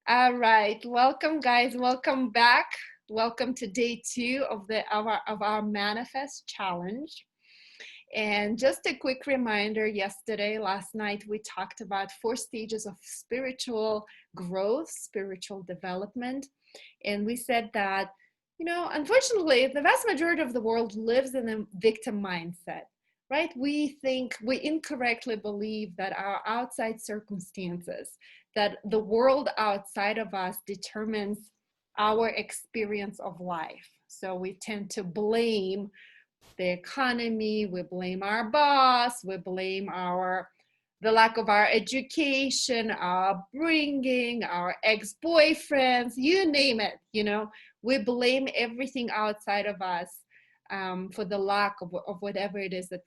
All right, welcome guys, welcome back. Welcome to day two of our Manifest Challenge. And just a quick reminder, last night, we talked about 4 stages of spiritual growth, spiritual development. And we said that, unfortunately, the vast majority of the world lives in a victim mindset, right? We incorrectly believe that our outside circumstances, that the world outside of us determines our experience of life. So we tend to blame the economy, we blame our boss, we blame the lack of our education, our upbringing, our ex-boyfriends, you name it, we blame everything outside of us for the lack of whatever it is that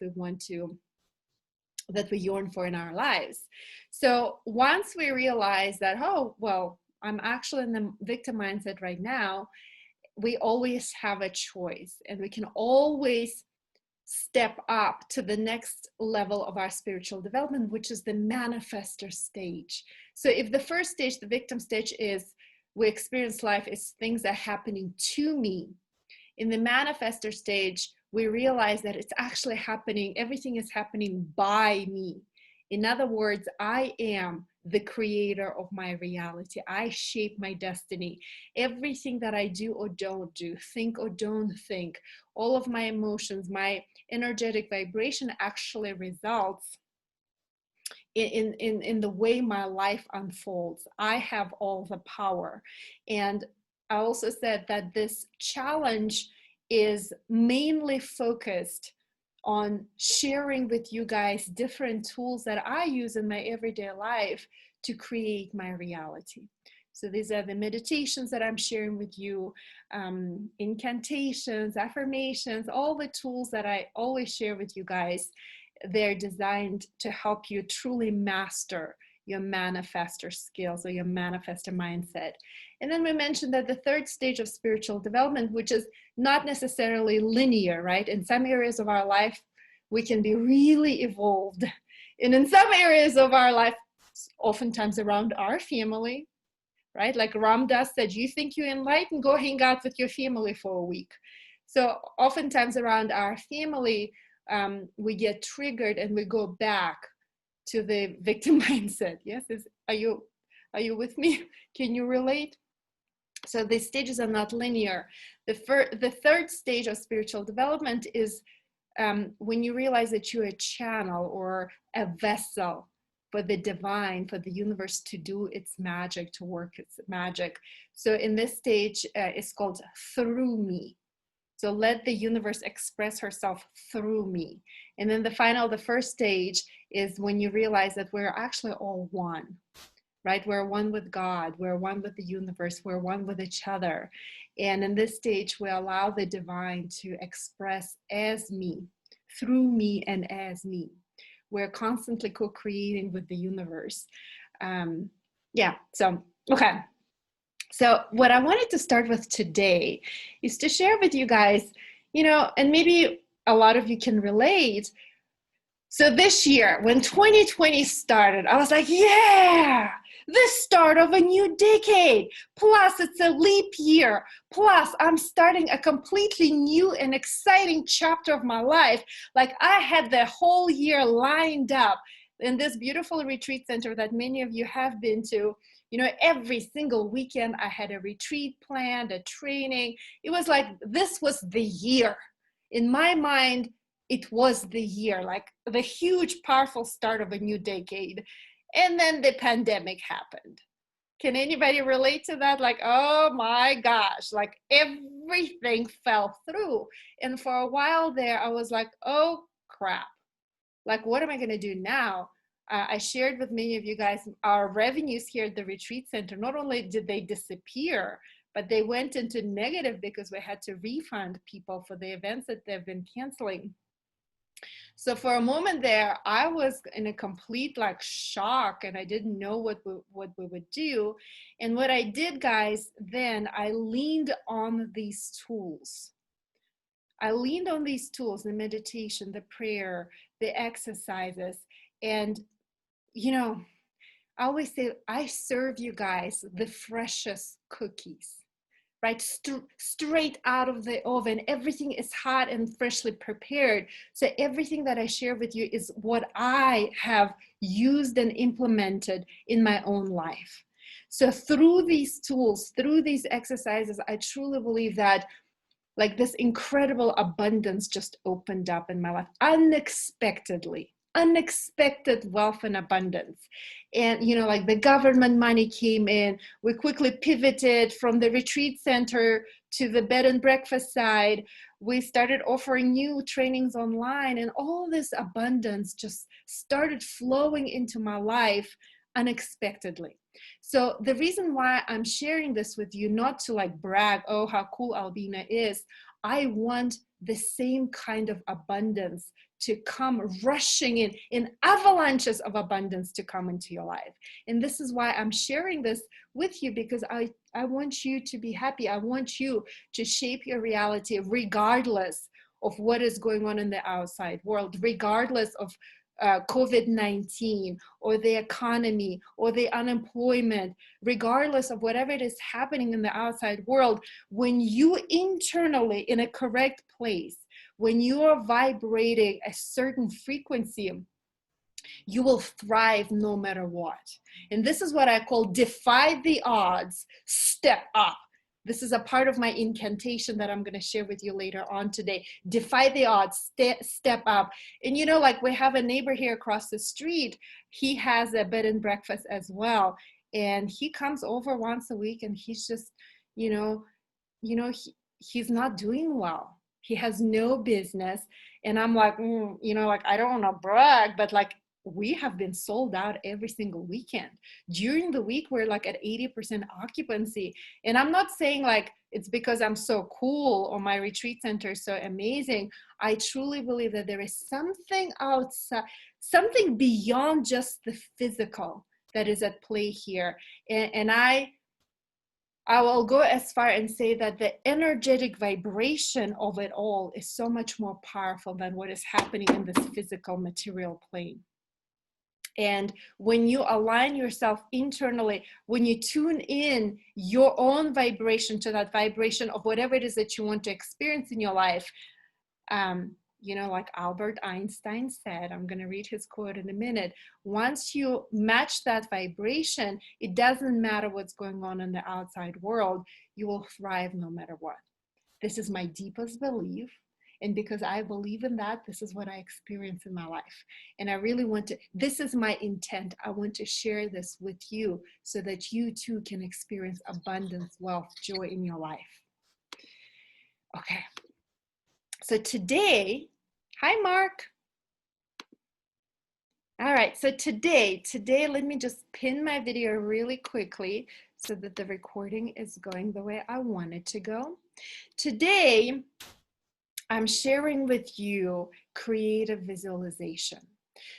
we yearn for in our lives. So once we realize that, oh, well, I'm actually in the victim mindset right now, we always have a choice, and we can always step up to the next level of our spiritual development, which is the manifester stage. So if the first stage, the victim stage, is we experience life as things are happening to me, in the manifester stage, we realize that it's actually happening, everything is happening by me. In other words, I am the creator of my reality. I shape my destiny. Everything that I do or don't do, think or don't think, all of my emotions, my energetic vibration actually results in the way my life unfolds. I have all the power. And I also said that this challenge is mainly focused on sharing with you guys different tools that I use in my everyday life to create my reality. So these are the meditations that I'm sharing with you, incantations, affirmations, all the tools that I always share with you guys. They're designed to help you truly master your manifester skills or your manifester mindset. And then we mentioned that the third stage of spiritual development, which is not necessarily linear, right? In some areas of our life, we can be really evolved. And in some areas of our life, oftentimes around our family, right? Like Ram Dass said, you think you're enlightened, go hang out with your family for a week. So oftentimes around our family, we get triggered and we go back to the victim mindset. Yes, are you with me? Can you relate? So the stages are not linear. The third stage of spiritual development is when you realize that you're a channel or a vessel for the divine, for the universe to do its magic, to work its magic. So in this stage, it's called through me. So let the universe express herself through me. And then the first stage is when you realize that we're actually all one, right? We're one with God, we're one with the universe, we're one with each other. And in this stage, we allow the divine to express as me, through me, and as me. We're constantly co-creating with the universe. Okay. So what I wanted to start with today is to share with you guys, and maybe a lot of you can relate. So this year, when 2020 started, I was like, yeah, the start of a new decade. Plus, it's a leap year. Plus, I'm starting a completely new and exciting chapter of my life. Like I had the whole year lined up in this beautiful retreat center that many of you have been to. Every single weekend I had a retreat planned, a training. It was like, this was the year. In my mind, it was the year, like the huge, powerful start of a new decade. And then the pandemic happened. Can anybody relate to that? Like, oh my gosh, like everything fell through. And for a while there, I was like, oh crap. Like, what am I going to do now? I shared with many of you guys our revenues here at the retreat center. Not only did they disappear, but they went into negative because we had to refund people for the events that they've been canceling. So for a moment there, I was in a complete shock, and I didn't know what we would do. And what I did, guys, then I leaned on these tools. The meditation, the prayer, the exercises. And, I always say, I serve you guys the freshest cookies, right? Straight out of the oven. Everything is hot and freshly prepared. So everything that I share with you is what I have used and implemented in my own life. So through these tools, through these exercises, I truly believe that like this incredible abundance just opened up in my life unexpectedly. Unexpected wealth and abundance. And like the government money came in. We quickly pivoted from the retreat center to the bed and breakfast side. We started offering new trainings online, and all this abundance just started flowing into my life unexpectedly. So the reason why I'm sharing this with you, not to like brag, oh, how cool Albina is. I want the same kind of abundance to come rushing in avalanches of abundance to come into your life. And this is why I'm sharing this with you, because I want you to be happy. I want you to shape your reality regardless of what is going on in the outside world, regardless of COVID-19 or the economy or the unemployment, regardless of whatever it is happening in the outside world. When you internally in a correct place, when you are vibrating a certain frequency, you will thrive no matter what. And this is what I call defy the odds, step up. This is a part of my incantation that I'm going to share with you later on today. Defy the odds, step up. And like we have a neighbor here across the street. He has a bed and breakfast as well. And he comes over once a week, and he's just, he's not doing well. He has no business. And I'm like, like, I don't want to brag, but like, we have been sold out every single weekend. During the week, we're like at 80% occupancy. And I'm not saying like it's because I'm so cool or my retreat center is so amazing. I truly believe that there is something outside, something beyond just the physical that is at play here. And I will go as far and say that the energetic vibration of it all is so much more powerful than what is happening in this physical material plane. And when you align yourself internally, when you tune in your own vibration to that vibration of whatever it is that you want to experience in your life, like Albert Einstein said, I'm going to read his quote in a minute. Once you match that vibration, it doesn't matter what's going on in the outside world, you will thrive no matter what. This is my deepest belief. And because I believe in that, this is what I experience in my life. And I really want to, this is my intent. I want to share this with you so that you too can experience abundance, wealth, joy in your life. Okay. So today, hi, Mark. All right. So today, let me just pin my video really quickly so that the recording is going the way I want it to go. Today, I'm sharing with you creative visualization.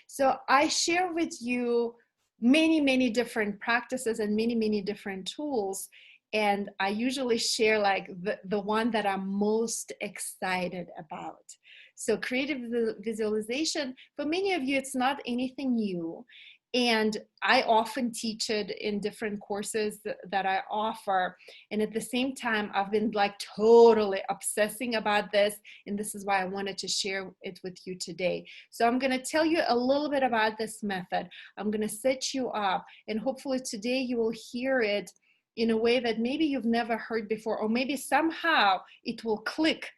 So I share with you many different practices and many different tools. And I usually share like the one that I'm most excited about. So creative visualization, for many of you, it's not anything new. And I often teach it in different courses that I offer. And at the same time, I've been like totally obsessing about this. And this is why I wanted to share it with you today. So I'm going to tell you a little bit about this method. I'm going to set you up, and hopefully today you will hear it in a way that maybe you've never heard before, or maybe somehow it will click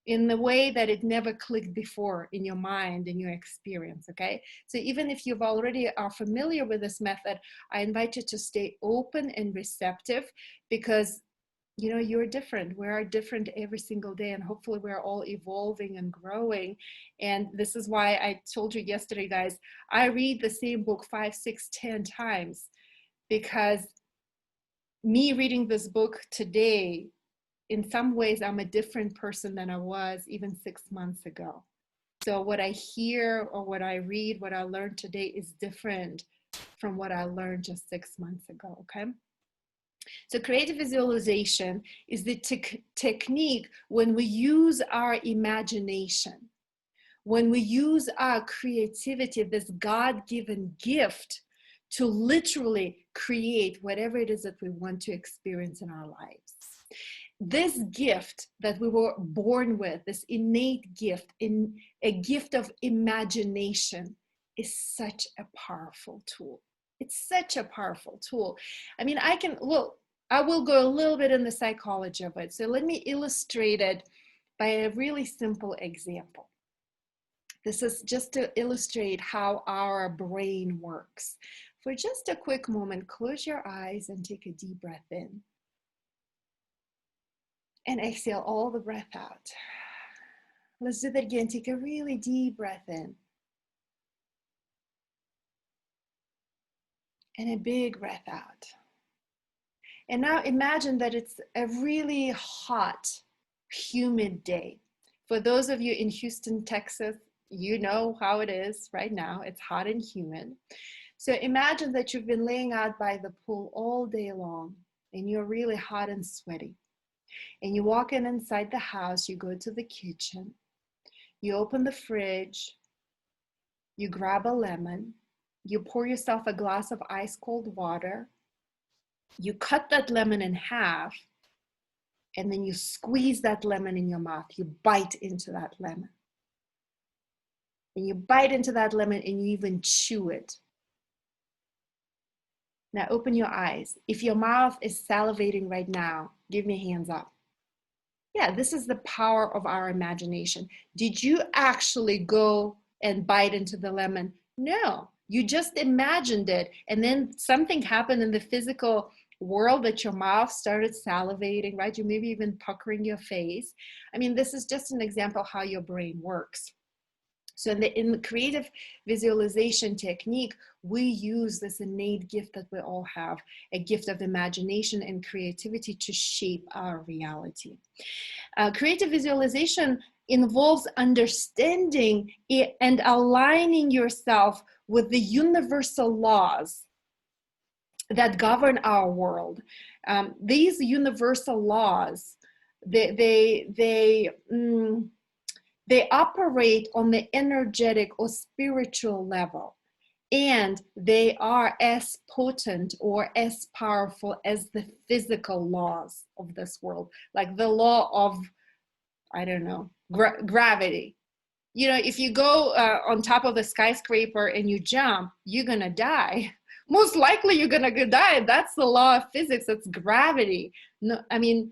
in the way that it never clicked before in your mind, in your experience, okay? So even if you've already are familiar with this method, I invite you to stay open and receptive, because you're different. We are different every single day, and hopefully we're all evolving and growing. And this is why I told you yesterday, guys, I read the same book 5, 6, 10 times, because me reading this book today, in some ways, I'm a different person than I was even 6 months ago. So what I hear or what I read, what I learned today is different from what I learned just 6 months ago, okay? So creative visualization is the technique when we use our imagination, when we use our creativity, this God-given gift, to literally create whatever it is that we want to experience in our lives. This gift that we were born with, this innate gift, in a gift of imagination, is such a powerful tool. It's such a powerful tool. I mean, I will go a little bit in the psychology of it. So let me illustrate it by a really simple example. This is just to illustrate how our brain works. For just a quick moment, close your eyes and take a deep breath in. And exhale all the breath out. Let's do that again. Take a really deep breath in. And a big breath out. And now imagine that it's a really hot, humid day. For those of you in Houston, Texas, you know how it is right now. It's hot and humid. So imagine that you've been laying out by the pool all day long and you're really hot and sweaty. And you walk inside the house, you go to the kitchen, you open the fridge, you grab a lemon, you pour yourself a glass of ice cold water, you cut that lemon in half, and then you squeeze that lemon in your mouth. You bite into that lemon. And you bite into that lemon and you even chew it. Now open your eyes. If your mouth is salivating right now, give me hands up. Yeah, this is the power of our imagination. Did you actually go and bite into the lemon? No, you just imagined it. And then something happened in the physical world that your mouth started salivating, right? You maybe even puckering your face. I mean, this is just an example of how your brain works. So in the creative visualization technique, we use this innate gift that we all have, a gift of imagination and creativity to shape our reality. Creative visualization involves understanding it and aligning yourself with the universal laws that govern our world. These universal laws, they operate on the energetic or spiritual level, and they are as potent or as powerful as the physical laws of this world, like the law of, I don't know, gravity. You know, if you go on top of the skyscraper and you jump, you're gonna die. Most likely you're gonna die. That's the law of physics. That's gravity. No, I mean,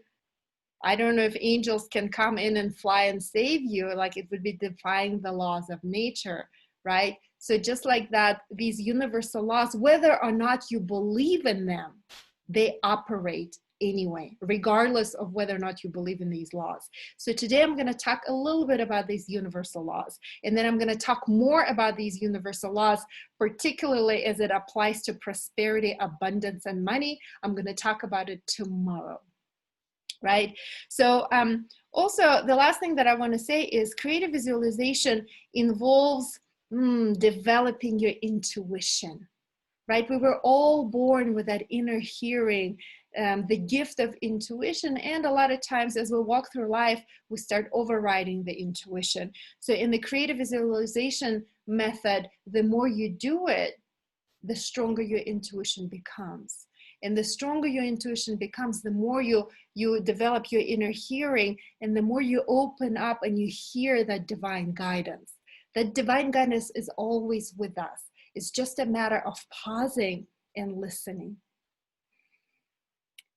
I don't know if angels can come in and fly and save you. Like, it would be defying the laws of nature, right? So just like that, these universal laws, whether or not you believe in them, they operate anyway, regardless of whether or not you believe in these laws. So today I'm going to talk a little bit about these universal laws, and then I'm going to talk more about these universal laws, particularly as it applies to prosperity, abundance, and money. I'm going to talk about it tomorrow. Right? So also the last thing that I want to say is creative visualization involves developing your intuition, right? We were all born with that inner hearing, the gift of intuition. And a lot of times as we walk through life, we start overriding the intuition. So in the creative visualization method, the more you do it, the stronger your intuition becomes. And the stronger your intuition becomes, the more you develop your inner hearing, and the more you open up and you hear that divine guidance. That divine guidance is always with us. It's just a matter of pausing and listening.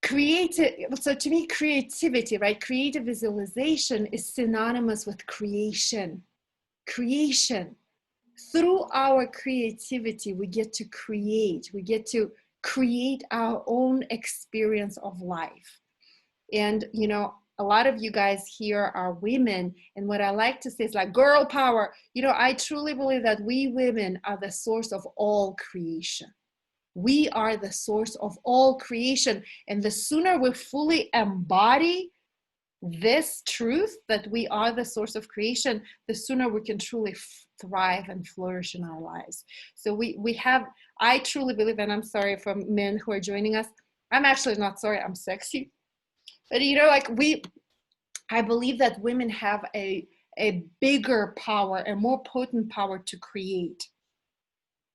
So to me, creativity, right? Creative visualization is synonymous with creation. Creation. Through our creativity, we get to create. We get to create our own experience of life. And, you know, a lot of you guys here are women. And what I like to say is like girl power. You know, I truly believe that we women are the source of all creation. We are the source of all creation. And the sooner we fully embody this truth that we are the source of creation, the sooner we can truly thrive and flourish in our lives. So I truly believe, and I'm sorry for men who are joining us, I'm actually not sorry, I'm sexy. But you know, like I believe that women have a bigger power, a more potent power to create.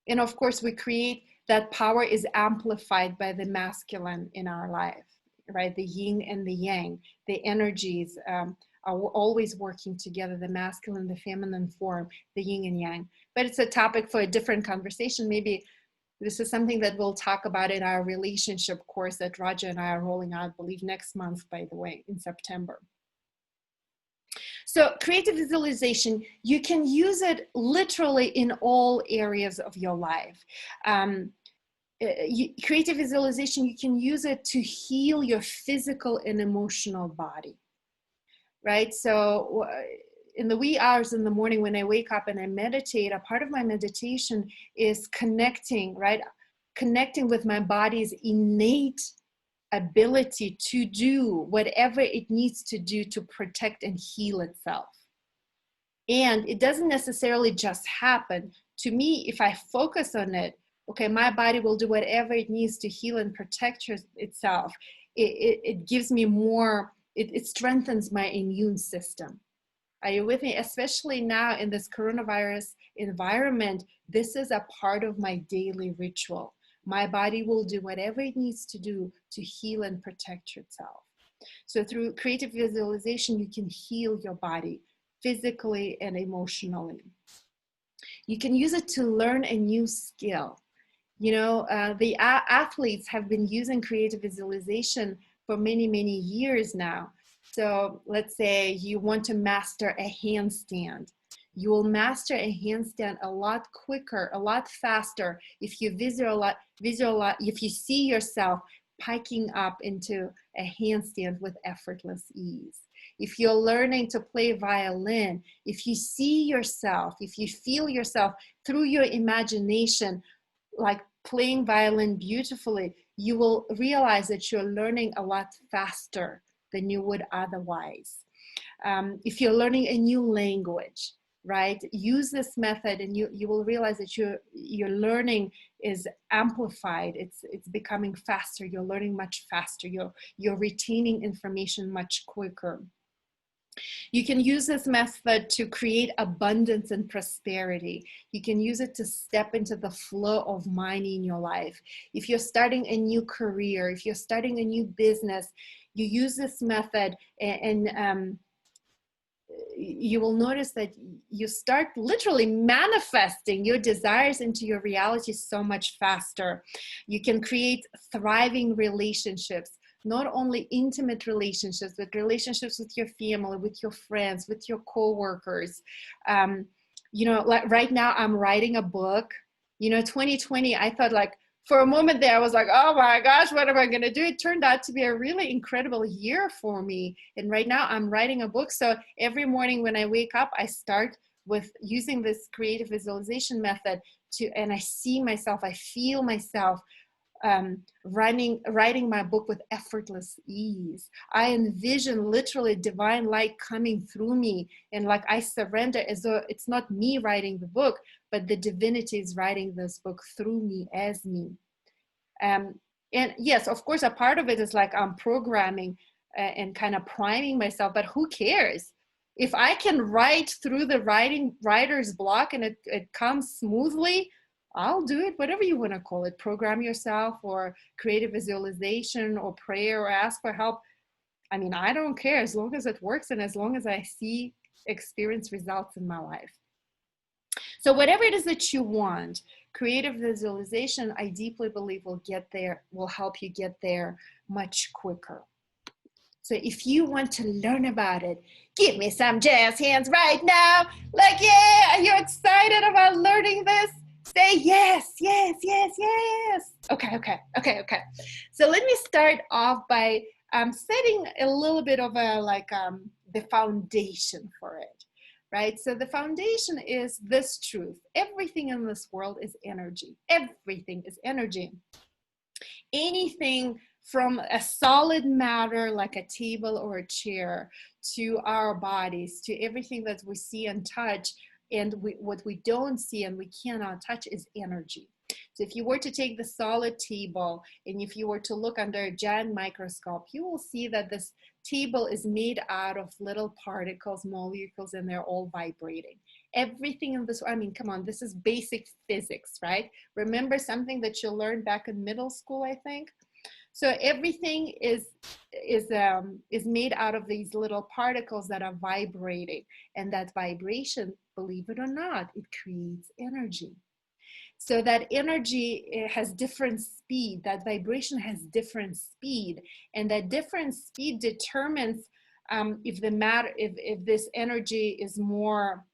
And of course we create that power is amplified by the masculine in our life, right? The yin and the yang, the energies are always working together, the masculine, the feminine form, the yin and yang. But it's a topic for a different conversation. Maybe this is something that we'll talk about in our relationship course that Raja and I are rolling out, I believe next month, by the way, in September. So creative visualization, you can use it literally in all areas of your life. Creative visualization, you can use it to heal your physical and emotional body, right? So in the wee hours in the morning when I wake up and I meditate, a part of my meditation is connecting, right? Connecting with my body's innate ability to do whatever it needs to do to protect and heal itself. And it doesn't necessarily just happen. To me, if I focus on it, okay, my body will do whatever it needs to heal and protect itself. It gives me more, it strengthens my immune system. Are you with me? Especially now in this coronavirus environment, this is a part of my daily ritual. My body will do whatever it needs to do to heal and protect itself. So through creative visualization, you can heal your body physically and emotionally. You can use it to learn a new skill. You know, the athletes have been using creative visualization for many, many years now. So let's say you want to master a handstand. You will master a handstand a lot quicker, a lot faster if you visualize, if you see yourself piking up into a handstand with effortless ease. If you're learning to play violin, if you see yourself, if you feel yourself through your imagination, like playing violin beautifully, you will realize that you're learning a lot faster than you would otherwise. If you're learning a new language, right, use this method and you will realize that your learning is amplified. It's becoming faster. You're learning much faster. You're retaining information much quicker. You can use this method to create abundance and prosperity. You can use it to step into the flow of money in your life. If you're starting a new career, if you're starting a new business, you use this method and you will notice that you start literally manifesting your desires into your reality so much faster. You can create thriving relationships, not only intimate relationships, but relationships with your family, with your friends, with your coworkers. You know, like right now I'm writing a book. You know, 2020, I thought like, for a moment there, I was like, oh my gosh, what am I going to do? It turned out to be a really incredible year for me. And right now I'm writing a book. So every morning when I wake up, I start with using this creative visualization method and I see myself, I feel myself writing my book with effortless ease. I envision literally divine light coming through me, and like I surrender as though it's not me writing the book, but the divinity is writing this book through me as me. And yes, of course, a part of it is like I'm programming and kind of priming myself, but who cares? If I can write through the writer's block and it comes smoothly, I'll do it, whatever you want to call it, program yourself or creative visualization or prayer or ask for help. I mean, I don't care as long as it works and as long as I experience results in my life. So whatever it is that you want, creative visualization, I deeply believe will help you get there much quicker. So if you want to learn about it, give me some jazz hands right now. Like, yeah, are you excited about learning this? Say yes, yes, yes, yes. Okay. So let me start off by setting a little bit of the foundation for it, right? So the foundation is this truth. Everything in this world is energy. Everything is energy. Anything from a solid matter like a table or a chair to our bodies, to everything that we see and touch, and what we don't see and we cannot touch is energy. So if you were to take the solid table and if you were to look under a giant microscope, you will see that this table is made out of little particles, molecules, and they're all vibrating. Everything in this, I mean, come on, this is basic physics, right? Remember something that you learned back in middle school, I think? So everything is made out of these little particles that are vibrating, and that vibration, believe it or not, it creates energy. So that energy has different speed. That vibration has different speed, and that different speed determines if the matter, if this energy is more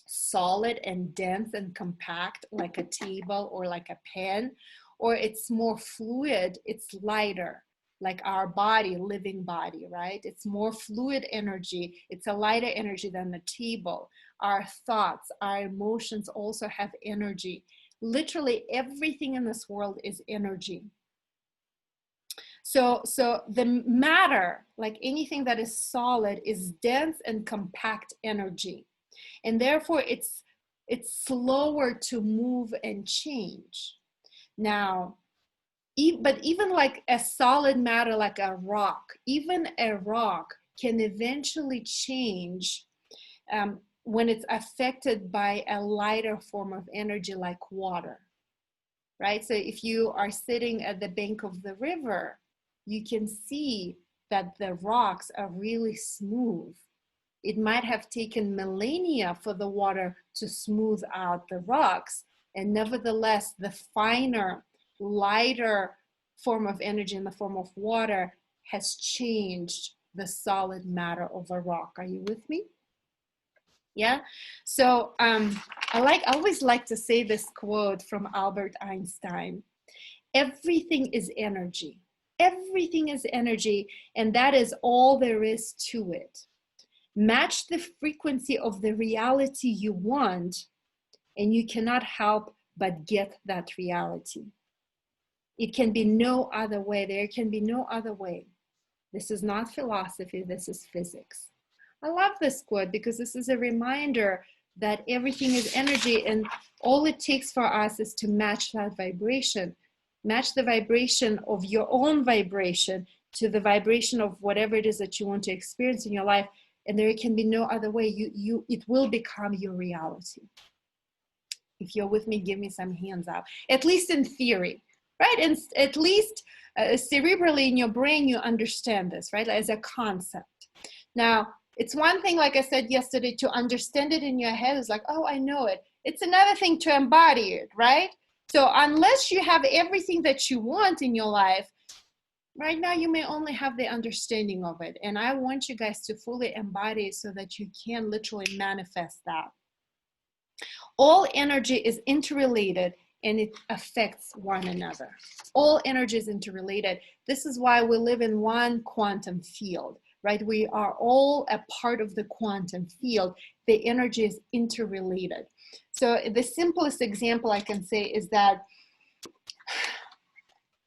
solid and dense and compact, like a table or like a pen, or it's more fluid, it's lighter, like our body, living body, right? It's more fluid energy, it's a lighter energy than the table. Our thoughts, our emotions also have energy. Literally everything in this world is energy. So the matter, like anything that is solid, is dense and compact energy. And therefore it's slower to move and change. Now, but even like a solid matter, like a rock, even a rock can eventually change when it's affected by a lighter form of energy like water, right? So if you are sitting at the bank of the river, you can see that the rocks are really smooth. It might have taken millennia for the water to smooth out the rocks, and nevertheless, the finer, lighter form of energy in the form of water has changed the solid matter of a rock. Are you with me? Yeah. So I always like to say this quote from Albert Einstein: everything is energy. Everything is energy, and that is all there is to it. Match the frequency of the reality you want, and you cannot help but get that reality. It can be no other way. There can be no other way. This is not philosophy, this is physics. I love this quote because this is a reminder that everything is energy, and all it takes for us is to match that vibration. Match the vibration of your own vibration to the vibration of whatever it is that you want to experience in your life, and there can be no other way. It will become your reality. If you're with me, give me some hands up. At least in theory, right? And at least cerebrally in your brain, you understand this, right? As a concept. Now, it's one thing, like I said yesterday, to understand it in your head is like, oh, I know it. It's another thing to embody it, right? So unless you have everything that you want in your life, right now you may only have the understanding of it. And I want you guys to fully embody it so that you can literally manifest that. All energy is interrelated and it affects one another. All energy is interrelated. This is why we live in one quantum field, right? We are all a part of the quantum field. The energy is interrelated. So the simplest example I can say is that,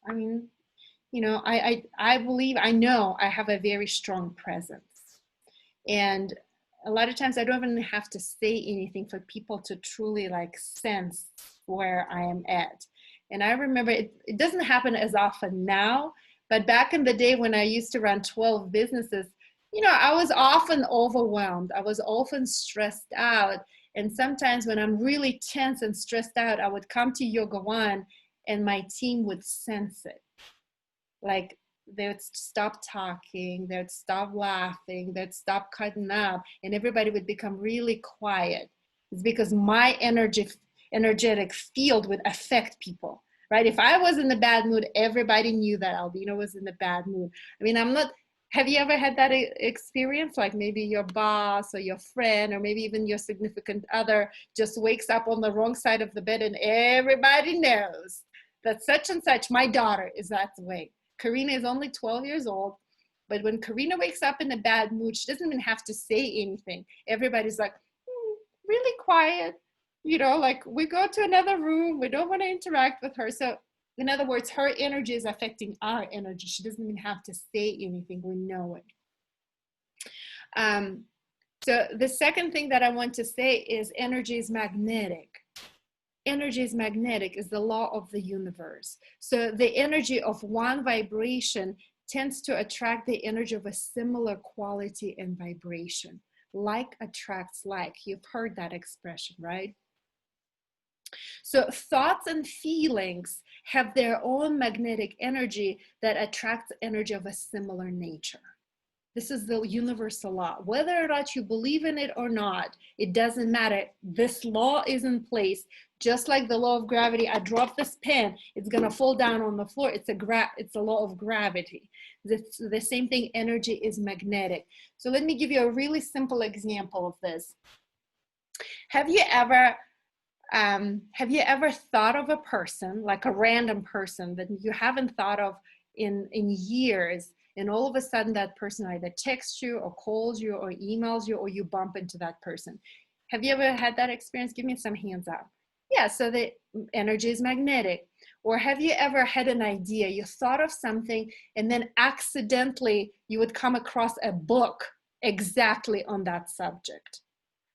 I mean, you know, I believe, I know I have a very strong presence. And a lot of times I don't even have to say anything for people to truly like sense where I am at. And I remember it doesn't happen as often now, but back in the day when I used to run 12 businesses, you know, I was often overwhelmed. I was often stressed out. And sometimes when I'm really tense and stressed out, I would come to Yoga One and my team would sense it. Like they would stop talking, they would stop laughing, they'd stop cutting up, and everybody would become really quiet. It's because my energetic field would affect people, right? If I was in the bad mood, everybody knew that Albina was in the bad mood. I mean, have you ever had that experience? Like maybe your boss or your friend or maybe even your significant other just wakes up on the wrong side of the bed and everybody knows that such and such, my daughter is that way. Karina is only 12 years old, but when Karina wakes up in a bad mood, she doesn't even have to say anything. Everybody's like, really quiet, you know, like we go to another room, we don't want to interact with her. So in other words, her energy is affecting our energy. She doesn't even have to say anything, we know it. So the second thing that I want to say is energy is magnetic. Energy is magnetic, is the law of the universe. So the energy of one vibration tends to attract the energy of a similar quality and vibration. Like attracts like. You've heard that expression, right? So thoughts and feelings have their own magnetic energy that attracts energy of a similar nature. This is the universal law. Whether or not you believe in it or not, it doesn't matter. This law is in place. Just like the law of gravity, I drop this pen, it's going to fall down on the floor. It's a law of gravity. The same thing, energy is magnetic. So let me give you a really simple example of this. Have you ever thought of a person, like a random person that you haven't thought of in years, and all of a sudden that person either texts you or calls you or emails you, or you bump into that person? Have you ever had that experience? Give me some hands up. Yeah, so the energy is magnetic. Or have you ever had an idea, you thought of something, and then accidentally you would come across a book exactly on that subject?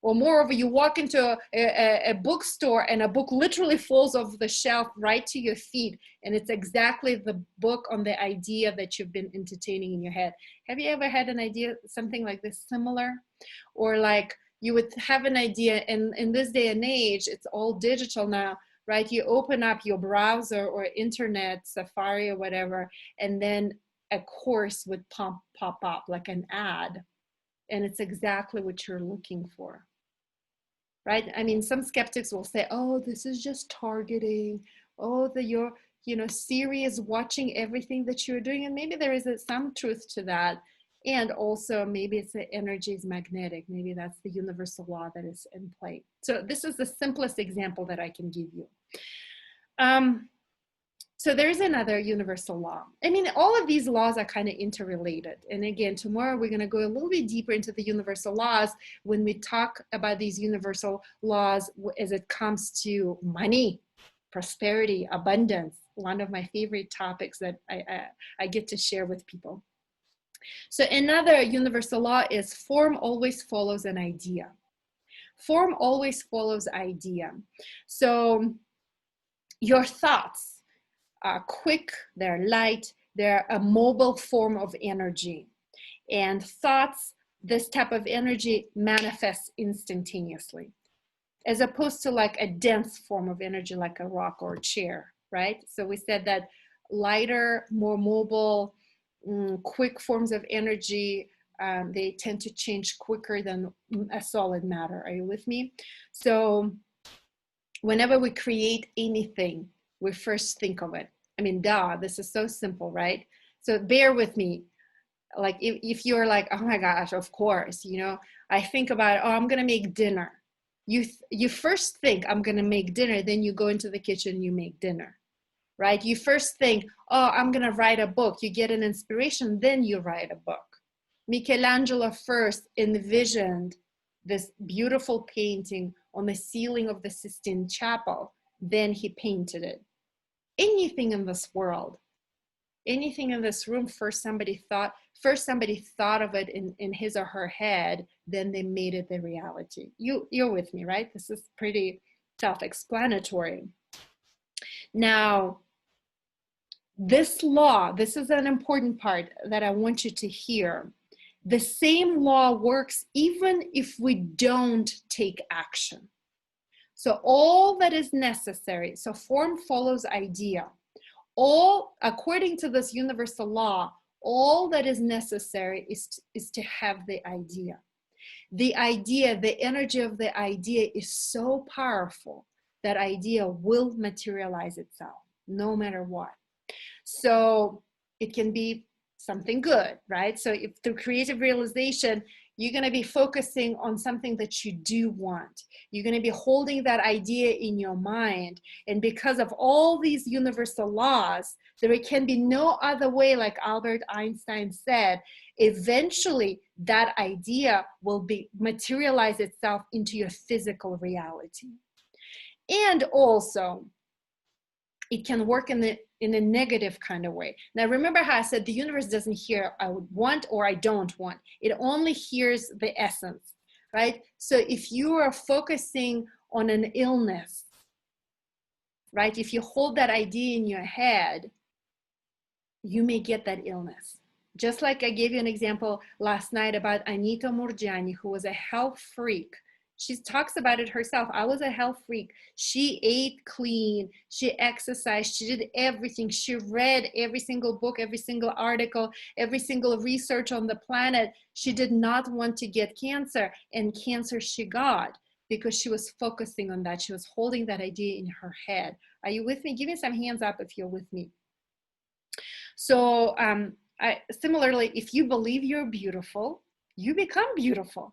Or moreover, you walk into a bookstore and a book literally falls off the shelf right to your feet, and it's exactly the book on the idea that you've been entertaining in your head. Have you ever had an idea, something like this similar? Or like you would have an idea, and in this day and age, it's all digital now, right? You open up your browser or internet, Safari or whatever, and then a course would pop up like an ad, and it's exactly what you're looking for. Right? I mean, some skeptics will say, oh, this is just targeting. Oh, you're, Siri is watching everything that you're doing. And maybe there is some truth to that. And also maybe it's the energy is magnetic. Maybe that's the universal law that is in play. So this is the simplest example that I can give you. So there's another universal law. I mean, all of these laws are kind of interrelated. And again, tomorrow we're going to go a little bit deeper into the universal laws when we talk about these universal laws as it comes to money, prosperity, abundance, one of my favorite topics that I get to share with people. So another universal law is form always follows an idea. Form always follows idea. So your thoughts are quick, they're light, they're a mobile form of energy. And thoughts, this type of energy manifests instantaneously, as opposed to like a dense form of energy like a rock or a chair, right? So we said that lighter, more mobile, quick forms of energy, they tend to change quicker than a solid matter. Are you with me? So whenever we create anything, we first think of it. I mean, this is so simple, right? So bear with me. Like if you're like, oh my gosh, of course, I think about, oh, I'm going to make dinner. You first think I'm going to make dinner, then you go into the kitchen, you make dinner, right? You first think, oh, I'm going to write a book. You get an inspiration, then you write a book. Michelangelo first envisioned this beautiful painting on the ceiling of the Sistine Chapel. Then he painted it. Anything in this world, anything in this room, first somebody thought of it in his or her head, then they made it the reality. You're with me, right? This is pretty self-explanatory. Now, this law, this is an important part that I want you to hear. The same law works even if we don't take action. So all that is necessary, so form follows idea. According to this universal law, all that is necessary is to have the idea. The idea, the energy of the idea is so powerful that idea will materialize itself, no matter what. So it can be something good, right? So if through creative realization, you're going to be focusing on something that you do want. You're going to be holding that idea in your mind. And because of all these universal laws, there can be no other way, like Albert Einstein said, eventually that idea will materialize itself into your physical reality. And also, it can work in a negative kind of way. Now, remember how I said the universe doesn't hear I would want or I don't want. It only hears the essence, right? So if you are focusing on an illness, right? If you hold that idea in your head, you may get that illness. Just like I gave you an example last night about Anita Moorjani, who was a health freak. She talks about it herself. I was a health freak. She ate clean. She exercised. She did everything. She read every single book, every single article, every single research on the planet. She did not want to get cancer, and cancer she got because she was focusing on that. She was holding that idea in her head. Are you with me? Give me some hands up if you're with me. So similarly, if you believe you're beautiful, you become beautiful.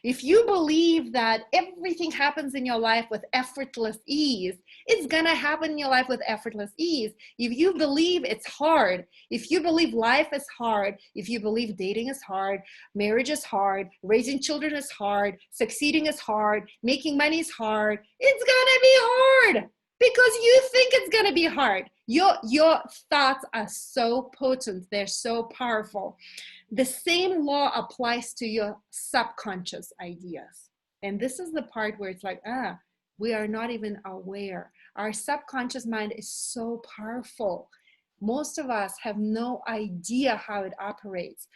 If you believe that everything happens in your life with effortless ease, it's gonna happen in your life with effortless ease. If you believe it's hard, if you believe life is hard, if you believe dating is hard, marriage is hard, raising children is hard, succeeding is hard, making money is hard, it's gonna be hard because you think it's gonna be hard. Your thoughts are so potent, they're so powerful. The same law applies to your subconscious ideas. And this is the part where it's like, we are not even aware. Our subconscious mind is so powerful. Most of us have no idea how it operates.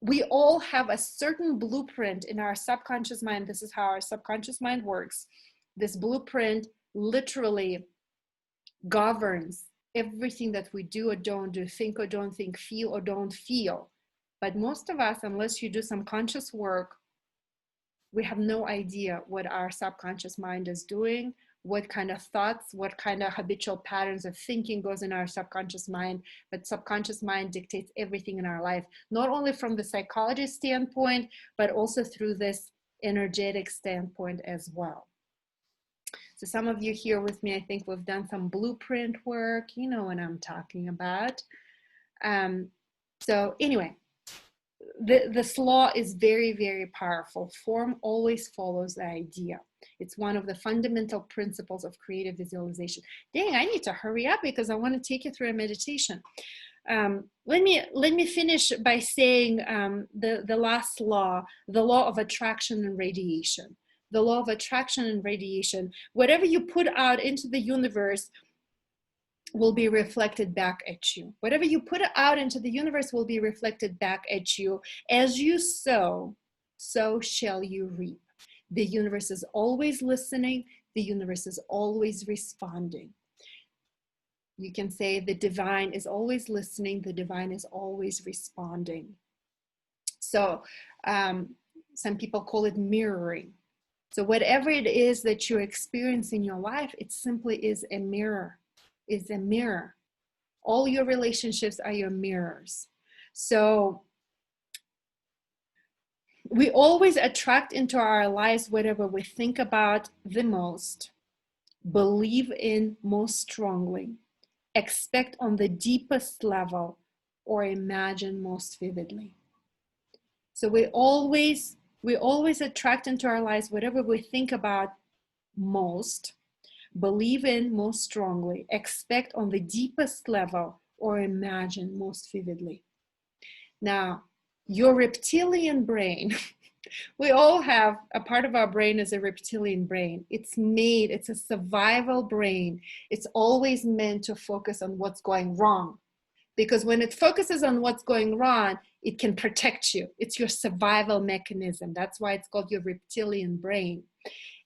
We all have a certain blueprint in our subconscious mind. This is how our subconscious mind works. This blueprint literally governs everything that we do or don't do, think or don't think, feel or don't feel. But most of us, unless you do some conscious work, we have no idea what our subconscious mind is doing, what kind of thoughts, what kind of habitual patterns of thinking goes in our subconscious mind. But subconscious mind dictates everything in our life, not only from the psychology standpoint, but also through this energetic standpoint as well. So some of you here with me, I think we've done some blueprint work. You know what I'm talking about. So anyway, this law is very, very powerful. Form always follows the idea. It's one of the fundamental principles of creative visualization. Dang, I need to hurry up because I want to take you through a meditation. Let me finish by saying the last law, the law of attraction and radiation. The law of attraction and radiation. Whatever you put out into the universe will be reflected back at you. Whatever you put out into the universe will be reflected back at you. As you sow, so shall you reap. The universe is always listening. The universe is always responding. You can say the divine is always listening. The divine is always responding. So some people call it mirroring. So whatever it is that you experience in your life, it simply is a mirror. Is a mirror. All your relationships are your mirrors. So we always attract into our lives whatever we think about the most, believe in most strongly, expect on the deepest level, or imagine most vividly. So we always attract into our lives whatever we think about most, believe in most strongly, expect on the deepest level, or imagine most vividly. Now, your reptilian brain, we all have a part of our brain is a reptilian brain. It's a survival brain. It's always meant to focus on what's going wrong. Because when it focuses on what's going wrong, it can protect you. It's your survival mechanism. That's why it's called your reptilian brain.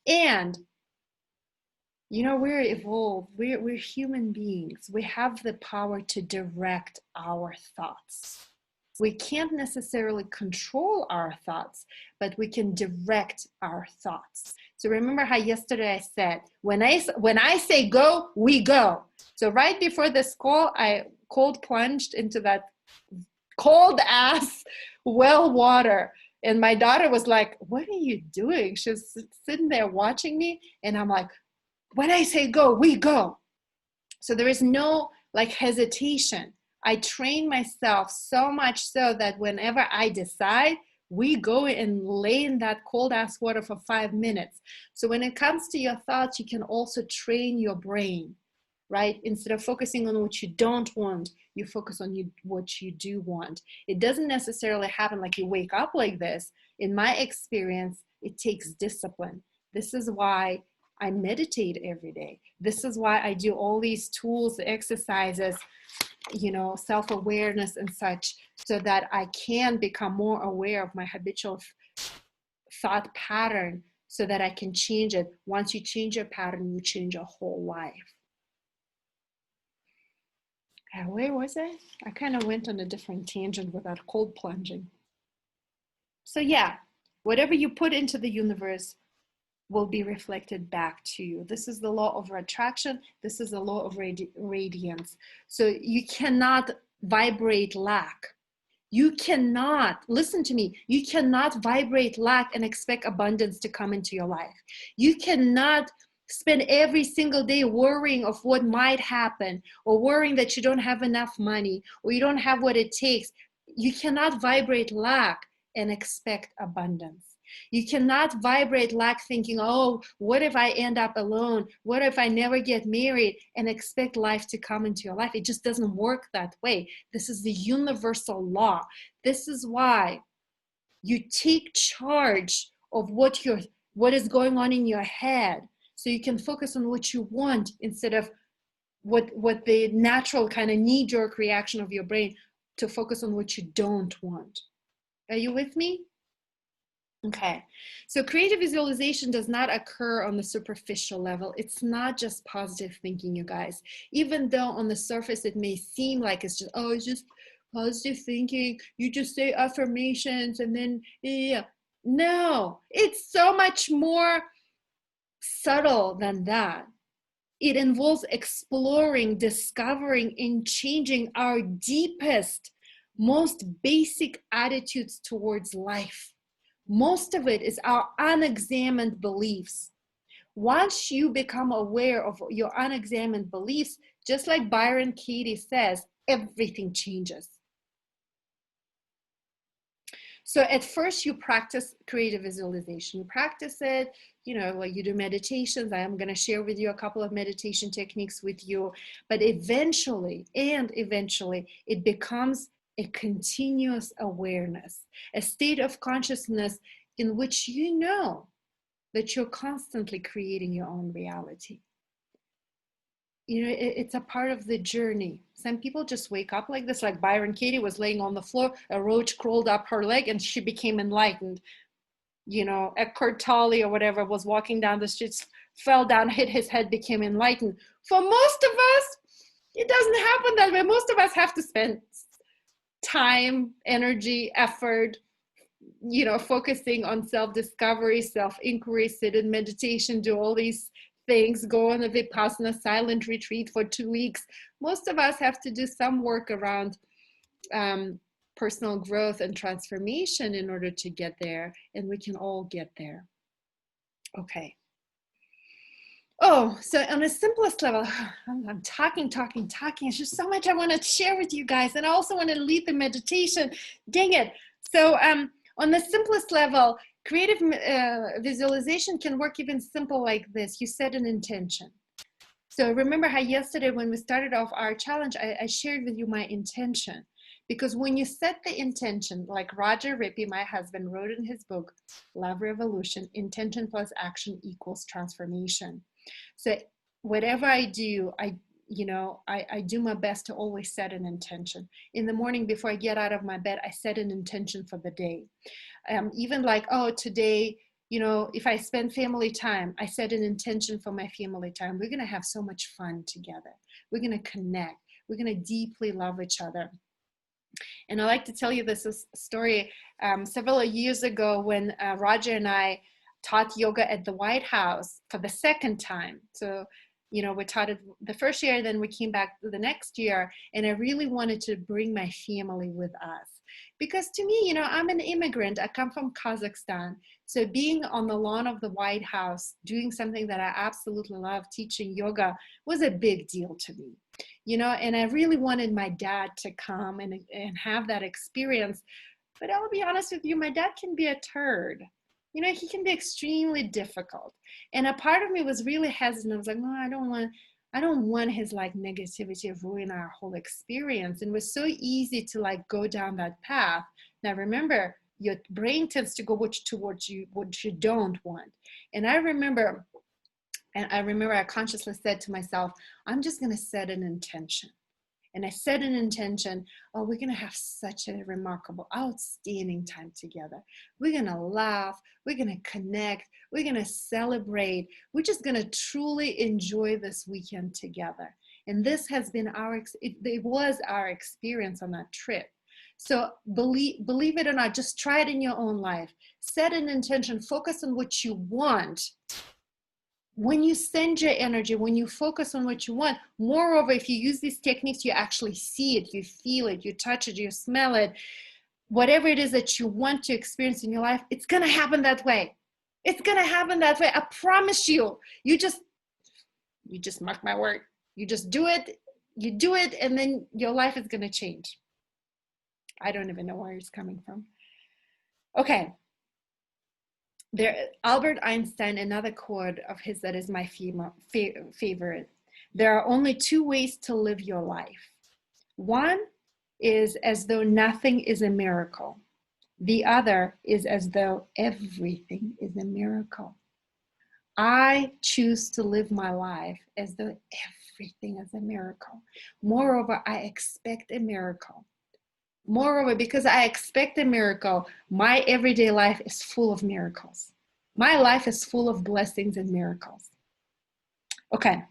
And you know, we're evolved, we're human beings. We have the power to direct our thoughts. We can't necessarily control our thoughts, but we can direct our thoughts. So remember how yesterday I said, when I say go, we go. So right before this call, I cold plunged into that cold ass well water. And my daughter was like, what are you doing? She was sitting there watching me. And I'm like, when I say go, we go. So there is no like hesitation. I train myself so much so that whenever I decide, we go and lay in that cold ass water for 5 minutes. So when it comes to your thoughts, you can also train your brain, right? Instead of focusing on what you don't want, you focus on what you do want. It doesn't necessarily happen like you wake up like this. In my experience, it takes discipline. This is why I meditate every day. This is why I do all these tools, exercises. self-awareness and such, so that I can become more aware of my habitual thought pattern, so that I can change it. Once you change your pattern, you change your whole life. Where was I? I kind of went on a different tangent without cold plunging. So yeah, whatever you put into the universe will be reflected back to you. This is the law of attraction. This is the law of radiance. So you cannot vibrate lack. You cannot, listen to me, you cannot vibrate lack and expect abundance to come into your life. You cannot spend every single day worrying of what might happen, or worrying that you don't have enough money, or you don't have what it takes. You cannot vibrate lack and expect abundance. You cannot vibrate lack thinking, oh, what if I end up alone? What if I never get married, and expect life to come into your life? It just doesn't work that way. This is the universal law. This is why you take charge of what is going on in your head, so you can focus on what you want instead of what the natural kind of knee-jerk reaction of your brain, to focus on what you don't want. Are you with me? Okay, so creative visualization does not occur on the superficial level. It's not just positive thinking, you guys. Even though on the surface it may seem like it's just positive thinking, you just say affirmations and then, yeah. No, it's so much more subtle than that. It involves exploring, discovering, and changing our deepest, most basic attitudes towards life. Most of it is our unexamined beliefs. Once you become aware of your unexamined beliefs, just like Byron Katie says, everything changes. So at first you practice creative visualization. You practice it, like you do meditations. I am going to share with you a couple of meditation techniques with you. But eventually it becomes a continuous awareness, a state of consciousness in which you know that you're constantly creating your own reality. It's a part of the journey. Some people just wake up like this, like Byron Katie was laying on the floor, a roach crawled up her leg and she became enlightened. Eckhart Tolle or whatever was walking down the street, fell down, hit his head, became enlightened. For most of us, it doesn't happen that way. Most of us have to spend time, energy, effort, focusing on self-discovery, self-inquiry, sit in meditation, do all these things, go on a Vipassana silent retreat for 2 weeks. Most of us have to do some work around personal growth and transformation in order to get there, and we can all get there. Okay. Oh, so on the simplest level, I'm talking. It's just so much I want to share with you guys, and I also want to lead the meditation. Dang it. So on the simplest level, creative visualization can work even simple like this. You set an intention. So remember how yesterday when we started off our challenge, I shared with you my intention. Because when you set the intention, like Roger Rippey, my husband, wrote in his book, Love Revolution, intention plus action equals transformation. So whatever I do, I do my best to always set an intention. In the morning before I get out of my bed, I set an intention for the day. Even like, today, if I spend family time, I set an intention for my family time. We're going to have so much fun together. We're going to connect. We're going to deeply love each other. And I like to tell you this story. Several years ago when Roger and I taught yoga at the White House for the second time. So, we taught it the first year, then we came back the next year, and I really wanted to bring my family with us. Because to me, I'm an immigrant. I come from Kazakhstan. So being on the lawn of the White House, doing something that I absolutely love, teaching yoga, was a big deal to me. And I really wanted my dad to come and have that experience. But I'll be honest with you, my dad can be a turd. He can be extremely difficult. And a part of me was really hesitant. I was like, no, I don't want his negativity of ruin our whole experience. And it was so easy to go down that path. Now remember, your brain tends to go towards what you don't want. And I remember I consciously said to myself, I'm just going to set an intention. and I set an intention, oh, we're going to have such a remarkable, outstanding time together. We're going to laugh. We're going to connect. We're going to celebrate. We're just going to truly enjoy this weekend together. And this has been it was our experience on that trip. So believe it or not, just try it in your own life. Set an intention, focus on what you want. When you send your energy, when you focus on what you want, moreover, if you use these techniques, you actually see it, you feel it, you touch it, you smell it. Whatever it is that you want to experience in your life, it's going to happen that way. It's going to happen that way. I promise you. You just mark my word. You just do it. You do it, and then your life is going to change. I don't even know where it's coming from. Okay. Albert Einstein, another quote of his that is my favorite. There are only two ways to live your life. One is as though nothing is a miracle. The other is as though everything is a miracle. I choose to live my life as though everything is a miracle. Moreover, I expect a miracle. Moreover, because I expect a miracle, my everyday life is full of miracles. My life is full of blessings and miracles. Okay.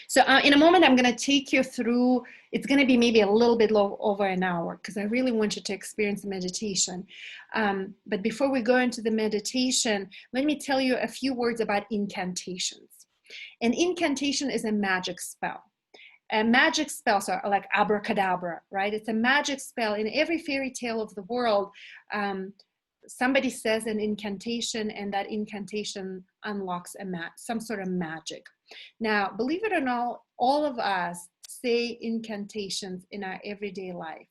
So in a moment, I'm going to take you through, it's going to be maybe a little bit over an hour because I really want you to experience the meditation. But before we go into the meditation, let me tell you a few words about incantations. An incantation is a magic spell. A magic spell, so like abracadabra, right? It's a magic spell. In every fairy tale of the world, somebody says an incantation, and that incantation unlocks some sort of magic. Now, believe it or not, all of us say incantations in our everyday life.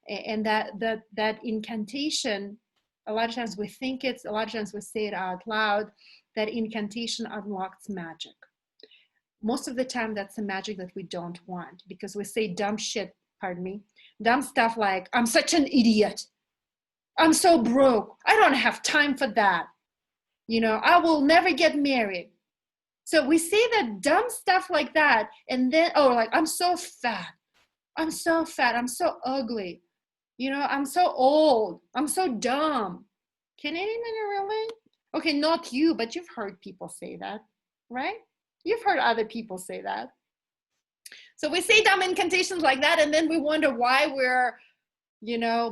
And that incantation, a lot of times we think it, a lot of times we say it out loud, that incantation unlocks magic. Most of the time, that's the magic that we don't want because we say dumb shit, dumb stuff like, I'm such an idiot. I'm so broke. I don't have time for that. I will never get married. So we say that dumb stuff like that. And then, like, I'm so fat. I'm so fat. I'm so ugly. I'm so old. I'm so dumb. Can anybody really? Okay, not you, but you've heard people say that, right? You've heard other people say that. So we say dumb incantations like that, and then we wonder why we're,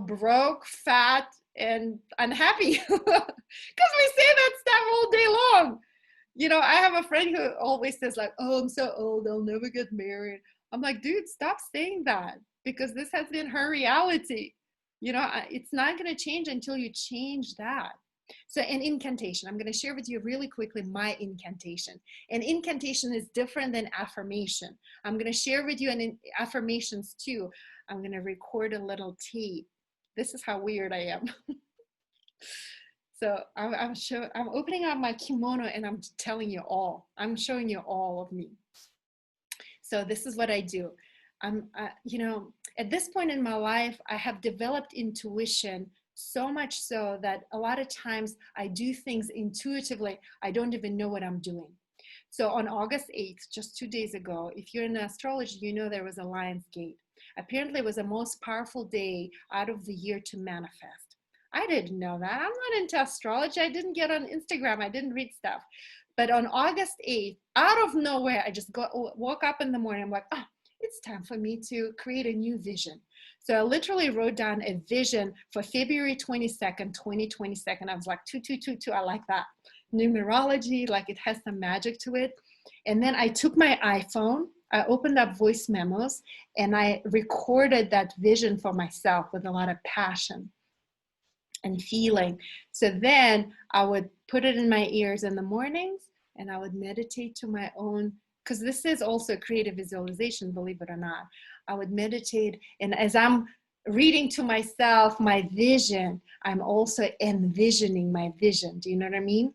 broke, fat, and unhappy. Because we say that stuff all day long. I have a friend who always says like, oh, I'm so old, I'll never get married. I'm like, dude, stop saying that because this has been her reality. It's not going to change until you change that. So an incantation, I'm going to share with you really quickly my incantation. An incantation is different than affirmation. I'm going to share with you affirmations too. I'm going to record a little tape. This is how weird I am. So I'm opening up my kimono and I'm telling you all. I'm showing you all of me. So this is what I do. At this point in my life, I have developed intuition so much so that a lot of times I do things intuitively. I don't even know what I'm doing. So on August 8th, just 2 days ago, if you're in astrology, there was a Lion's Gate. Apparently it was the most powerful day out of the year to manifest. I didn't know that. I'm not into astrology. I didn't get on Instagram. I didn't read stuff. But on August 8th, out of nowhere, I just woke up in the morning. I'm like, it's time for me to create a new vision. So I literally wrote down a vision for February 22nd, 2022. I was like, 2222, I like that. Numerology, like it has some magic to it. And then I took my iPhone, I opened up voice memos, and I recorded that vision for myself with a lot of passion and feeling. So then I would put it in my ears in the mornings and I would meditate to my own, because this is also creative visualization, believe it or not. I would meditate, and as I'm reading to myself my vision, I'm also envisioning my vision. Do you know what I mean?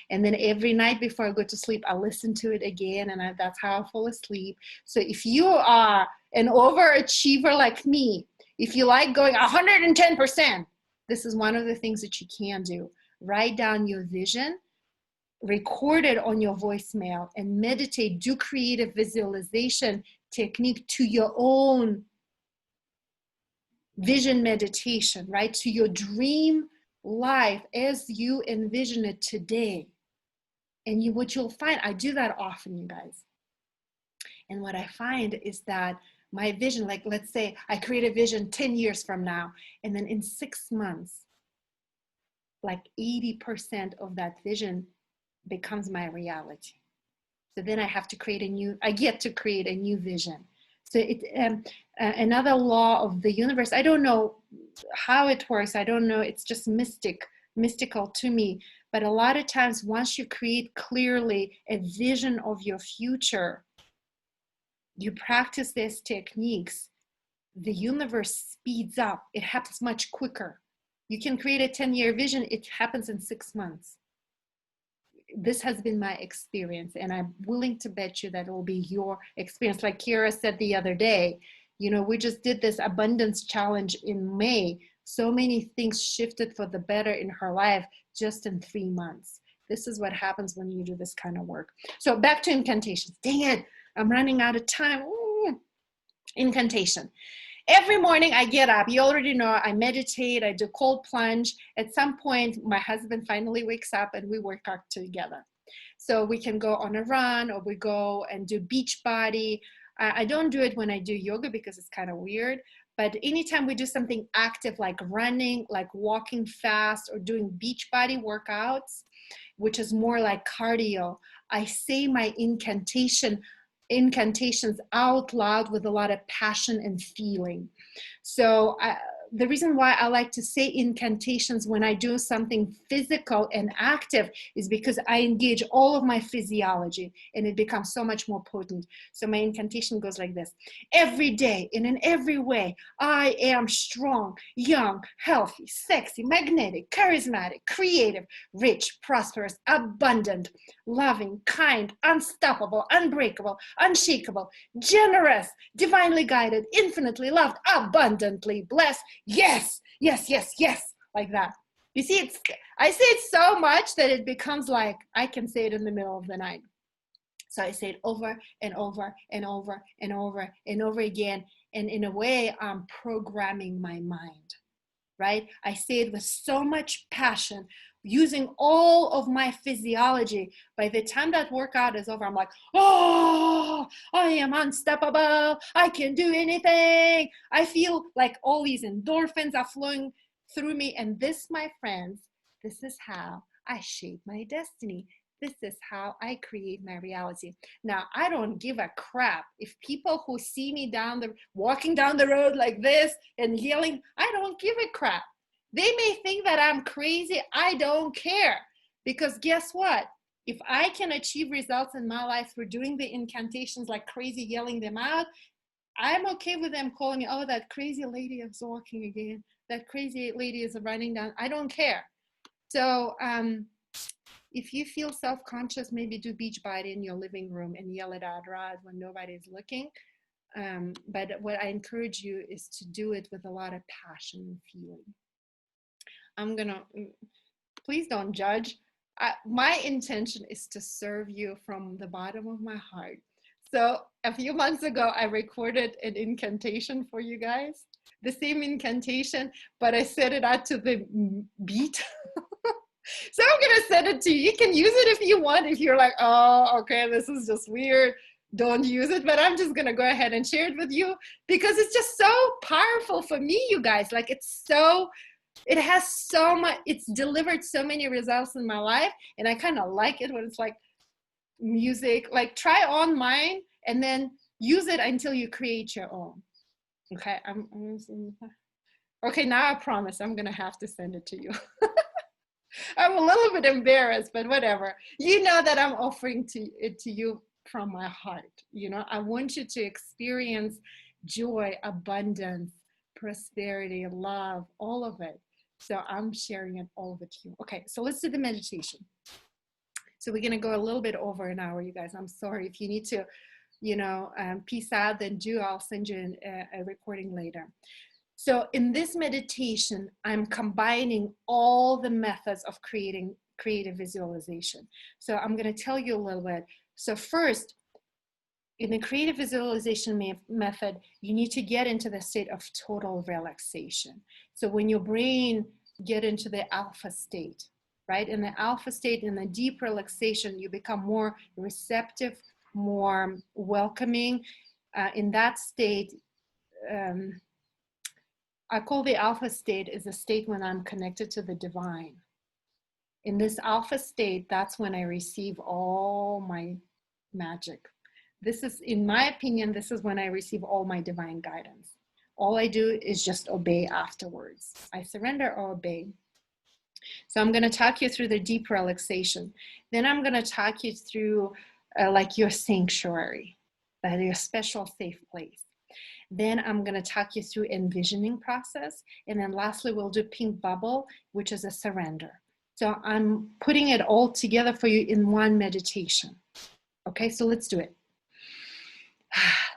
And then every night before I go to sleep, I listen to it again, and that's how I fall asleep. So if you are an overachiever like me, if you like going 110%, this is one of the things that you can do. Write down your vision, record it on your voicemail, and meditate, do creative visualization technique to your own vision meditation, right? To your dream life as you envision it today. And what you'll find, I do that often, you guys. And what I find is that my vision, like let's say I create a vision 10 years from now, and then in 6 months, like 80% of that vision becomes my reality. So then I have to create I get to create a new vision. So another law of the universe, I don't know how it works. I don't know. It's just mystical to me. But a lot of times, once you create clearly a vision of your future, you practice these techniques, the universe speeds up. It happens much quicker. You can create a 10-year vision. It happens in 6 months. This has been my experience, and I'm willing to bet you that it will be your experience. Like Kira said the other day, we just did this abundance challenge in May. So many things shifted for the better in her life just in 3 months. This is what happens when you do this kind of work. So back to incantations. Dang it, I'm running out of time. Ooh. Incantation. Every morning I get up, you already know, I meditate, I do cold plunge. At some point, my husband finally wakes up and we work out together. So we can go on a run, or we go and do beach body. I don't do it when I do yoga because it's kind of weird. But anytime we do something active like running, like walking fast, or doing beach body workouts, which is more like cardio, I say my incantations out loud with a lot of passion and feeling. So the reason why I like to say incantations when I do something physical and active is because I engage all of my physiology and it becomes so much more potent. So my incantation goes like this. Every day and in every way, I am strong, young, healthy, sexy, magnetic, charismatic, creative, rich, prosperous, abundant, loving, kind, unstoppable, unbreakable, unshakable, generous, divinely guided, infinitely loved, abundantly blessed. Yes, yes, yes, yes, like that. You see, I say it so much that it becomes like I can say it in the middle of the night. So I say it over and over and over and over and over again. And in a way, I'm programming my mind, right? I say it with so much passion, using all of my physiology. By the time that workout is over, I'm like, oh, I am unstoppable. I can do anything. I feel like all these endorphins are flowing through me. And this, my friends, this is how I shape my destiny. This is how I create my reality. Now, I don't give a crap if people who see me walking down the road like this and yelling, I don't give a crap. They may think that I'm crazy. I don't care. Because guess what? If I can achieve results in my life through doing the incantations like crazy, yelling them out, I'm okay with them calling me, oh, that crazy lady is walking again. That crazy lady is running down. I don't care. So if you feel self-conscious, maybe do beach body in your living room and yell it out loud when nobody's looking. But what I encourage you is to do it with a lot of passion and feeling. Please don't judge. My intention is to serve you from the bottom of my heart. So a few months ago, I recorded an incantation for you guys, the same incantation, but I set it out to the beat. So I'm going to send it to you. You can use it if you want. If you're like, oh, okay, this is just weird, don't use it. But I'm just going to go ahead and share it with you because it's just so powerful for me, you guys. Like it has so much, it's delivered so many results in my life. And I kind of like it when it's like music, like try on mine and then use it until you create your own. Okay. Okay. Now I promise I'm going to have to send it to you. I'm a little bit embarrassed, but whatever. You know that I'm offering it to you from my heart. I want you to experience joy, abundance, prosperity, love, all of it. So I'm sharing it all with you. Okay, so let's do the meditation. So we're going to go a little bit over an hour, you guys. I'm sorry. If you need to, peace out, then I'll send you a recording later. So in this meditation, I'm combining all the methods of creating creative visualization. So I'm going to tell you a little bit. So first, In the creative visualization method, you need to get into the state of total relaxation. So when your brain get into the alpha state, right? In the alpha state, in the deep relaxation, you become more receptive, more welcoming. In that state, I call the alpha state is a state when I'm connected to the divine. In this alpha state, that's when I receive all my magic. This is, in my opinion, this is when I receive all my divine guidance. All I do is just obey afterwards. I surrender or obey. So I'm going to talk you through the deep relaxation. Then I'm going to talk you through like your sanctuary, your special safe place. Then I'm going to talk you through envisioning process. And then lastly, we'll do pink bubble, which is a surrender. So I'm putting it all together for you in one meditation. Okay, so let's do it.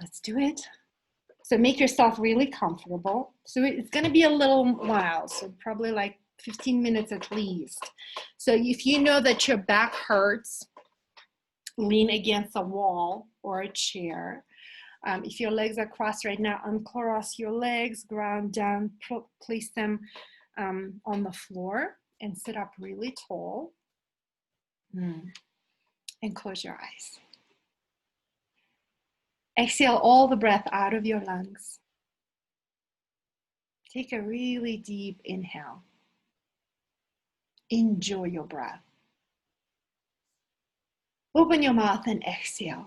Let's do it. So make yourself really comfortable. So it's going to be a little while, so probably like 15 minutes at least. So if you know that your back hurts, lean against a wall or a chair. If your legs are crossed right now, uncross your legs, ground down, place them on the floor and sit up really tall. And close your eyes. Exhale all the breath out of your lungs. Take a really deep inhale. Enjoy your breath. Open your mouth and exhale.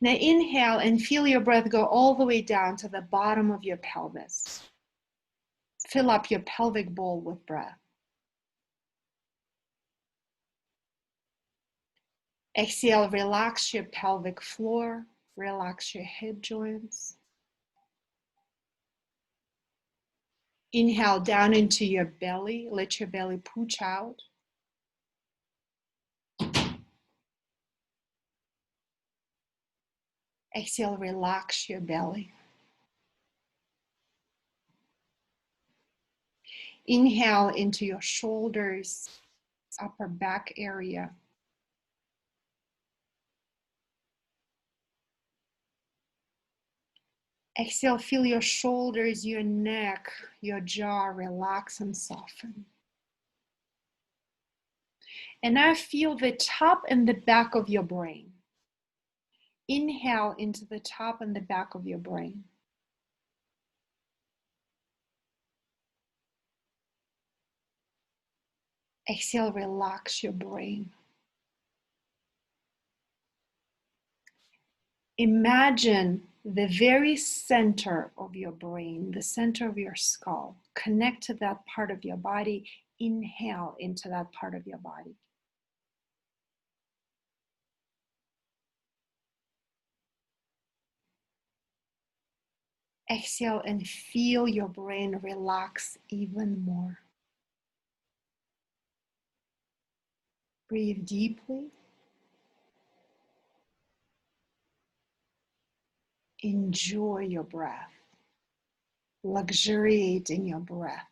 Now inhale and feel your breath go all the way down to the bottom of your pelvis. Fill up your pelvic bowl with breath. Exhale, relax your pelvic floor, relax your hip joints. Inhale down into your belly, let your belly pooch out. Exhale, relax your belly. Inhale into your shoulders, upper back area. Exhale, feel your shoulders, your neck, your jaw relax and soften. And now feel the top and the back of your brain. Inhale into the top and the back of your brain. Exhale, relax your brain. Imagine the very center of your brain, the center of your skull. Connect to that part of your body. Inhale into that part of your body. Exhale and feel your brain relax even more. Breathe deeply. Enjoy your breath. Luxuriate in your breath.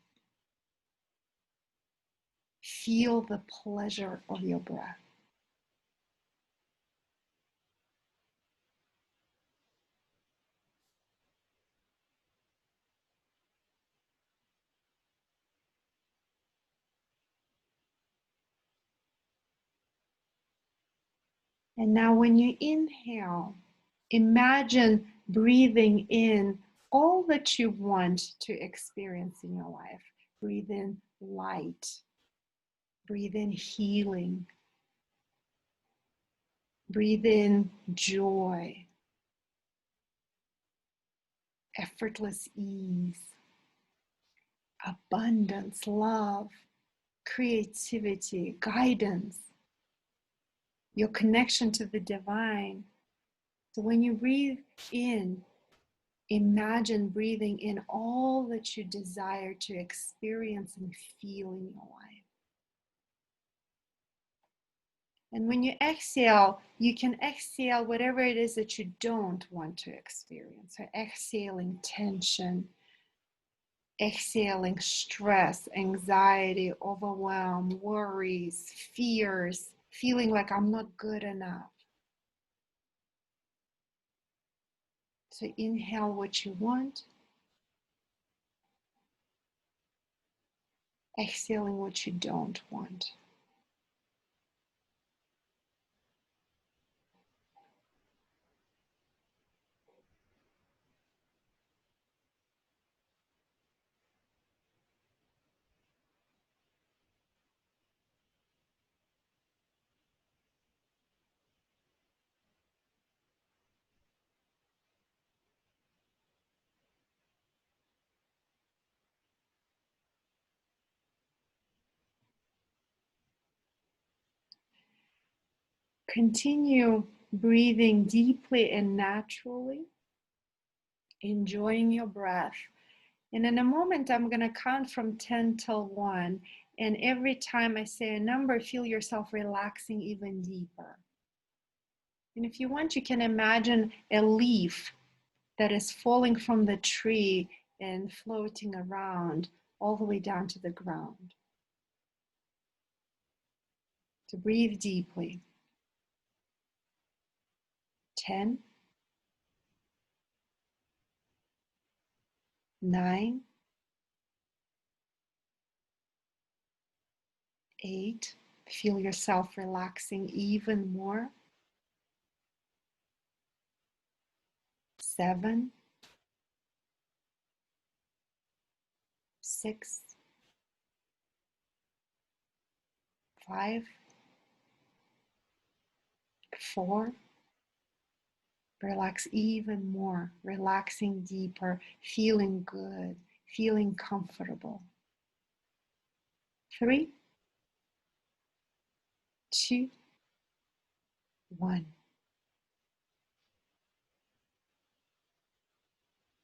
Feel the pleasure of your breath. And now when you inhale, imagine breathing in all that you want to experience in your life. Breathe in light. Breathe in healing. Breathe in joy. Effortless ease. Abundance, love, creativity, guidance. Your connection to the divine. So when you breathe in, imagine breathing in all that you desire to experience and feel in your life. And when you exhale, you can exhale whatever it is that you don't want to experience. So exhaling tension, exhaling stress, anxiety, overwhelm, worries, fears, feeling like I'm not good enough. So inhale what you want, exhaling what you don't want. Continue breathing deeply and naturally, enjoying your breath. And in a moment, I'm going to count from 10 till 1. And every time I say a number, feel yourself relaxing even deeper. And if you want, you can imagine a leaf that is falling from the tree and floating around all the way down to the ground. So breathe deeply. 10, 9, 8. Feel yourself relaxing even more. 7, 6, 5, 4. Relax even more, relaxing deeper, feeling good, feeling comfortable. 3, 2, 1.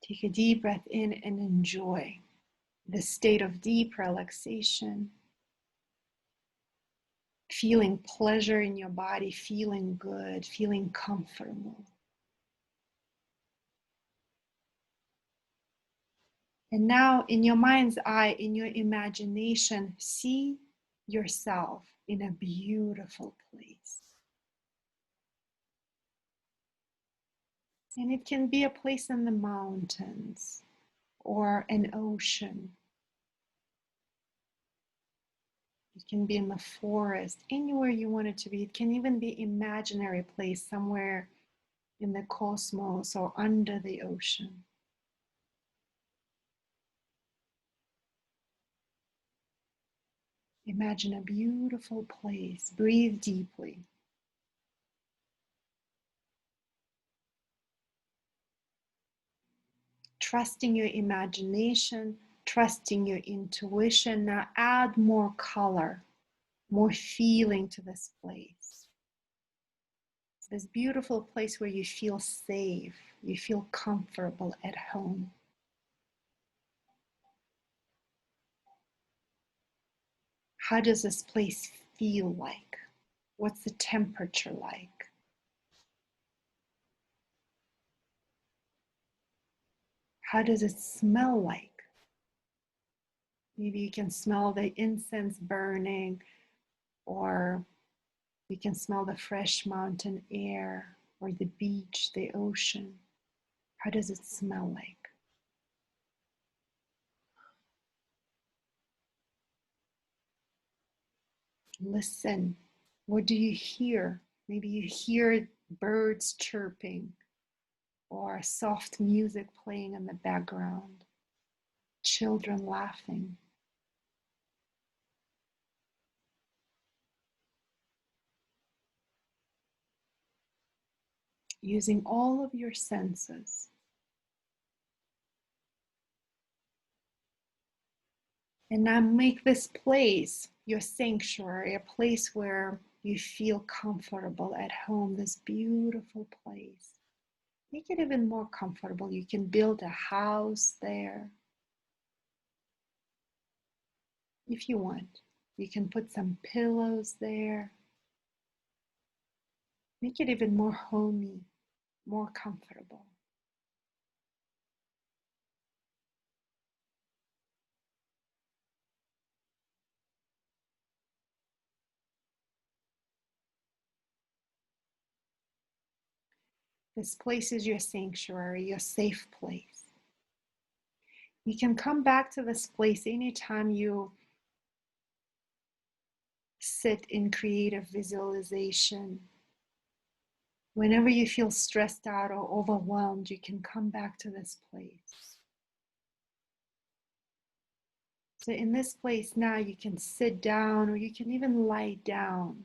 Take a deep breath in and enjoy the state of deep relaxation, feeling pleasure in your body, feeling good, feeling comfortable. And now, in your mind's eye, in your imagination, see yourself in a beautiful place. And it can be a place in the mountains or an ocean. It can be in the forest, anywhere you want it to be. It can even be an imaginary place somewhere in the cosmos or under the ocean. Imagine a beautiful place. Breathe deeply. Trusting your imagination, trusting your intuition. Now add more color, more feeling to this place. This beautiful place where you feel safe, you feel comfortable at home. How does this place feel like? What's the temperature like? How does it smell like? Maybe you can smell the incense burning, or you can smell the fresh mountain air, or the beach, the ocean. How does it smell like? Listen. What do you hear? Maybe you hear birds chirping or soft music playing in the background, children laughing. Using all of your senses. And now make this place your sanctuary, a place where you feel comfortable at home, this beautiful place. Make it even more comfortable. You can build a house there if you want. You can put some pillows there. Make it even more homey, more comfortable. This place is your sanctuary, your safe place. You can come back to this place anytime you sit in creative visualization. Whenever you feel stressed out or overwhelmed, you can come back to this place. So in this place now, you can sit down or you can even lie down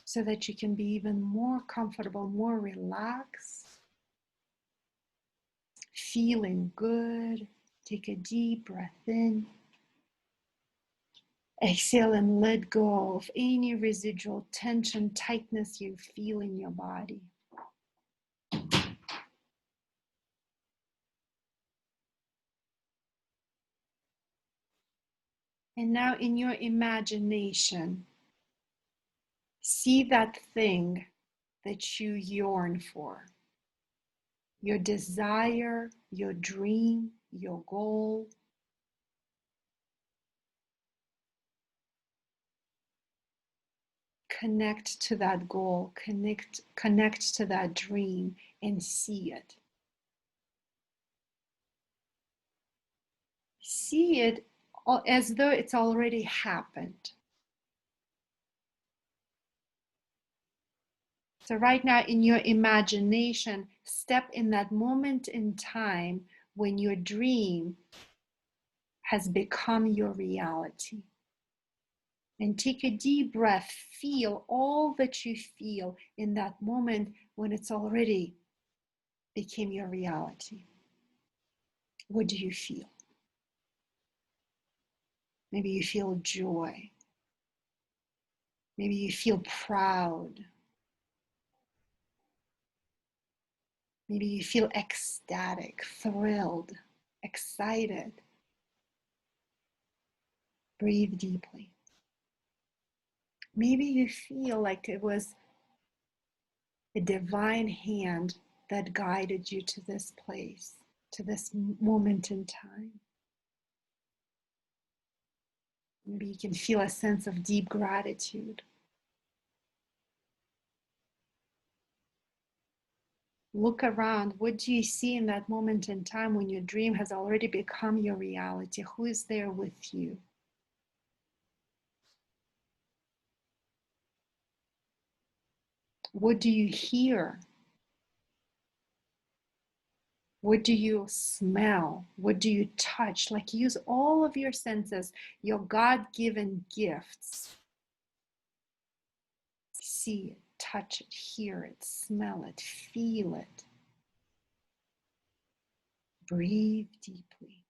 so that you can be even more comfortable, more relaxed, feeling good. Take a deep breath in. Exhale and let go of any residual tension, tightness you feel in your body. And now in your imagination, see that thing that you yearn for. Your desire, your dream, your goal. Connect to that goal, connect to that dream and see it. See it as though it's already happened. So right now in your imagination, step in that moment in time when your dream has become your reality. And take a deep breath, feel all that you feel in that moment when it's already became your reality. What do you feel? Maybe you feel joy. Maybe you feel proud. Maybe you feel ecstatic, thrilled, excited. Breathe deeply. Maybe you feel like it was a divine hand that guided you to this place, to this moment in time. Maybe you can feel a sense of deep gratitude. Look around. What do you see in that moment in time when your dream has already become your reality? Who is there with you? What do you hear? What do you smell? What do you touch? Like use all of your senses, your God-given gifts. See it, touch it, hear it, smell it, feel it. Breathe deeply.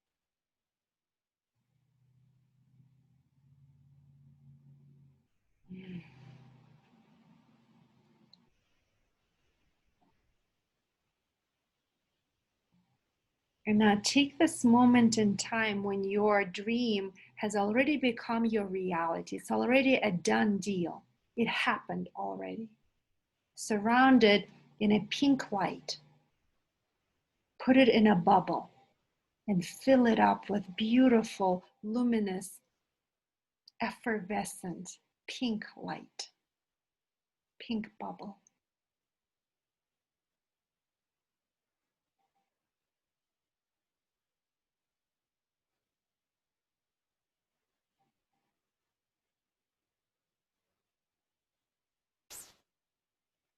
And now take this moment in time when your dream has already become your reality. It's already a done deal. It happened already. Surround it in a pink light. Put it in a bubble and fill it up with beautiful, luminous, effervescent pink light. Pink bubble.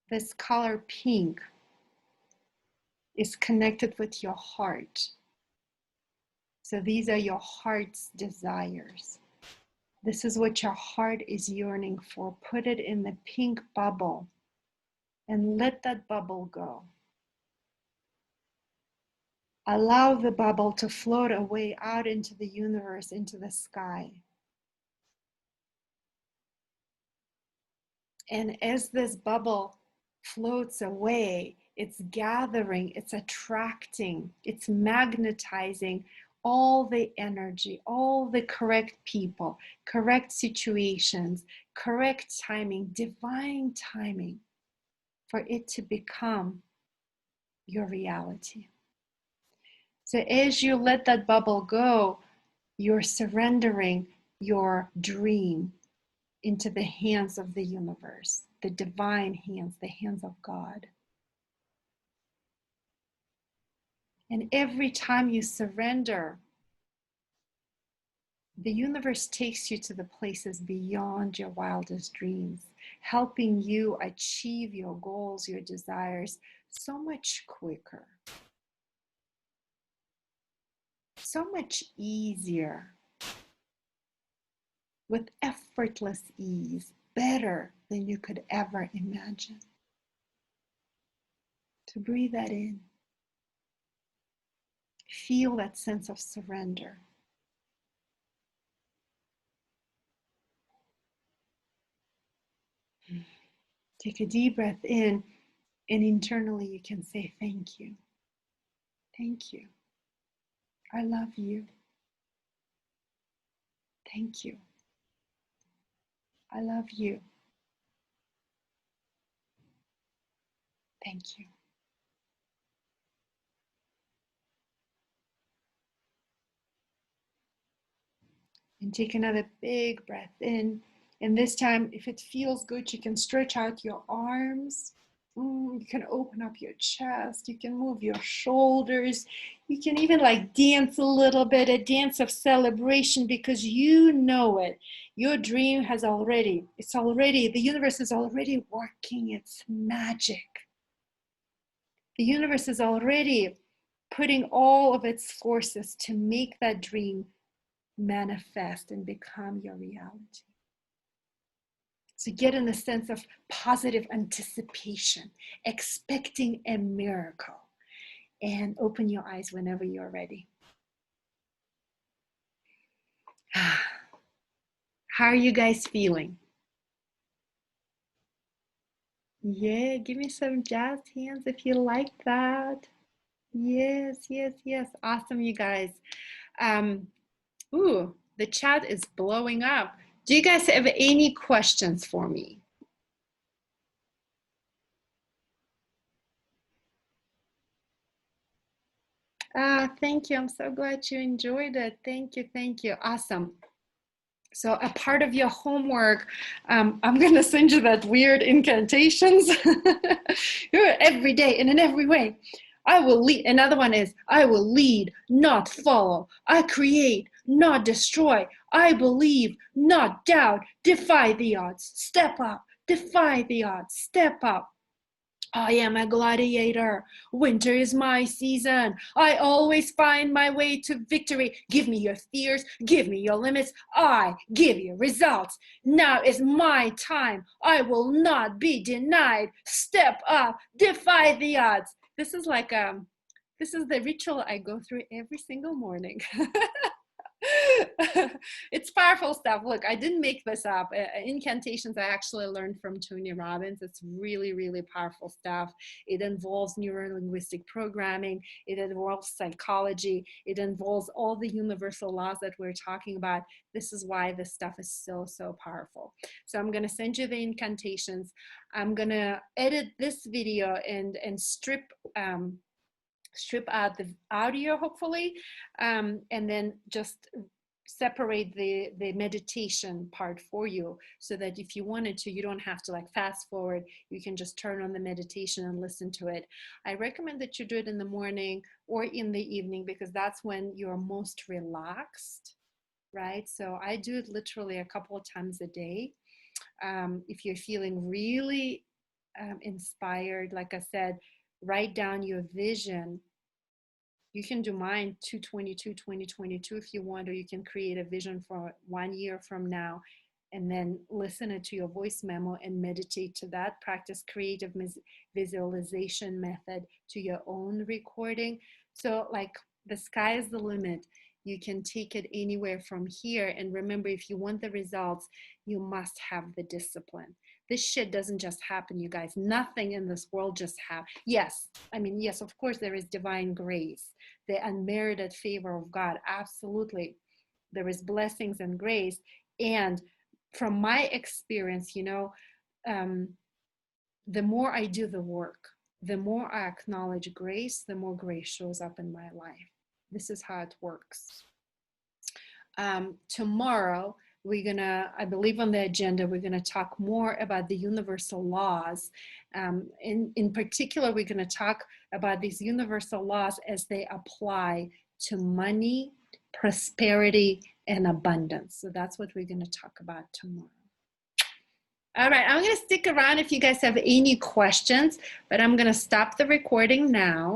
This color pink is connected with your heart. So these are your heart's desires. This is what your heart is yearning for. Put it in the pink bubble and let that bubble go. Allow the bubble to float away out into the universe, into the sky. And as this bubble floats away, it's gathering, it's attracting, it's magnetizing all the energy, all the correct people, correct situations, correct timing, divine timing for it to become your reality. So as you let that bubble go, you're surrendering your dream into the hands of the universe, the divine hands, the hands of God. And every time you surrender, the universe takes you to the places beyond your wildest dreams, helping you achieve your goals, your desires so much quicker, so much easier, with effortless ease, better than you could ever imagine. To breathe that in, feel that sense of surrender. Take a deep breath in, and internally you can say, thank you. Thank you. I love you. Thank you. I love you. Thank you. And take another big breath in. And this time, if it feels good, you can stretch out your arms. You can open up your chest. You can move your shoulders. You can even like dance a little bit, a dance of celebration, because you know it. Your dream the universe is already working its magic. The universe is already putting all of its forces to make that dream manifest and become your reality. So get in a sense of positive anticipation, expecting a miracle, and open your eyes whenever you're ready. How are you guys feeling? Yeah, give me some jazz hands if you like that. Yes, yes, yes. Awesome, you guys. The chat is blowing up. Do you guys have any questions for me? Thank you. I'm so glad you enjoyed it. Thank you. Thank you. Awesome. So a part of your homework, I'm going to send you that weird incantations every day and in every way. I will lead. Another one is, I will lead, not follow. I create, not destroy. I believe, not doubt. Defy the odds. Step up. Defy the odds. Step up. I am a gladiator. Winter is my season. I always find my way to victory. Give me your fears. Give me your limits. I give you results. Now is my time. I will not be denied. Step up. Defy the odds. This is the ritual I go through every single morning. It's powerful stuff. Look, I didn't make this up. Incantations I actually learned from Tony Robbins. It's really, really powerful stuff. It involves neuro-linguistic programming. It involves psychology. It involves all the universal laws that we're talking about. This is why this stuff is so, so powerful. So I'm going to send you the incantations. I'm going to edit this video and strip out the audio, hopefully, and then just separate the meditation part for you, so that if you wanted to, you don't have to like fast forward. You can just turn on the meditation and listen to it. I recommend that you do it in the morning or in the evening, because that's when you're most relaxed, right? So I do it literally a couple of times a day. If you're feeling really inspired, like I said, write down your vision. You can do mine 2022 if you want, or you can create a vision for 1 year from now and then listen it to your voice memo and meditate to that. Practice creative visualization method to your own recording. So like the sky is the limit. You can take it anywhere from here. And remember, if you want the results, you must have the discipline. This shit doesn't just happen, you guys. Nothing in this world just happens. Yes, of course there is divine grace, the unmerited favor of God. Absolutely. There is blessings and grace. And from my experience, the more I do the work, the more I acknowledge grace, the more grace shows up in my life. This is how it works. Tomorrow, I believe on the agenda, we're gonna talk more about the universal laws. In particular, we're gonna talk about these universal laws as they apply to money, prosperity, and abundance. So that's what we're gonna talk about tomorrow. All right, I'm gonna stick around if you guys have any questions, but I'm gonna stop the recording now.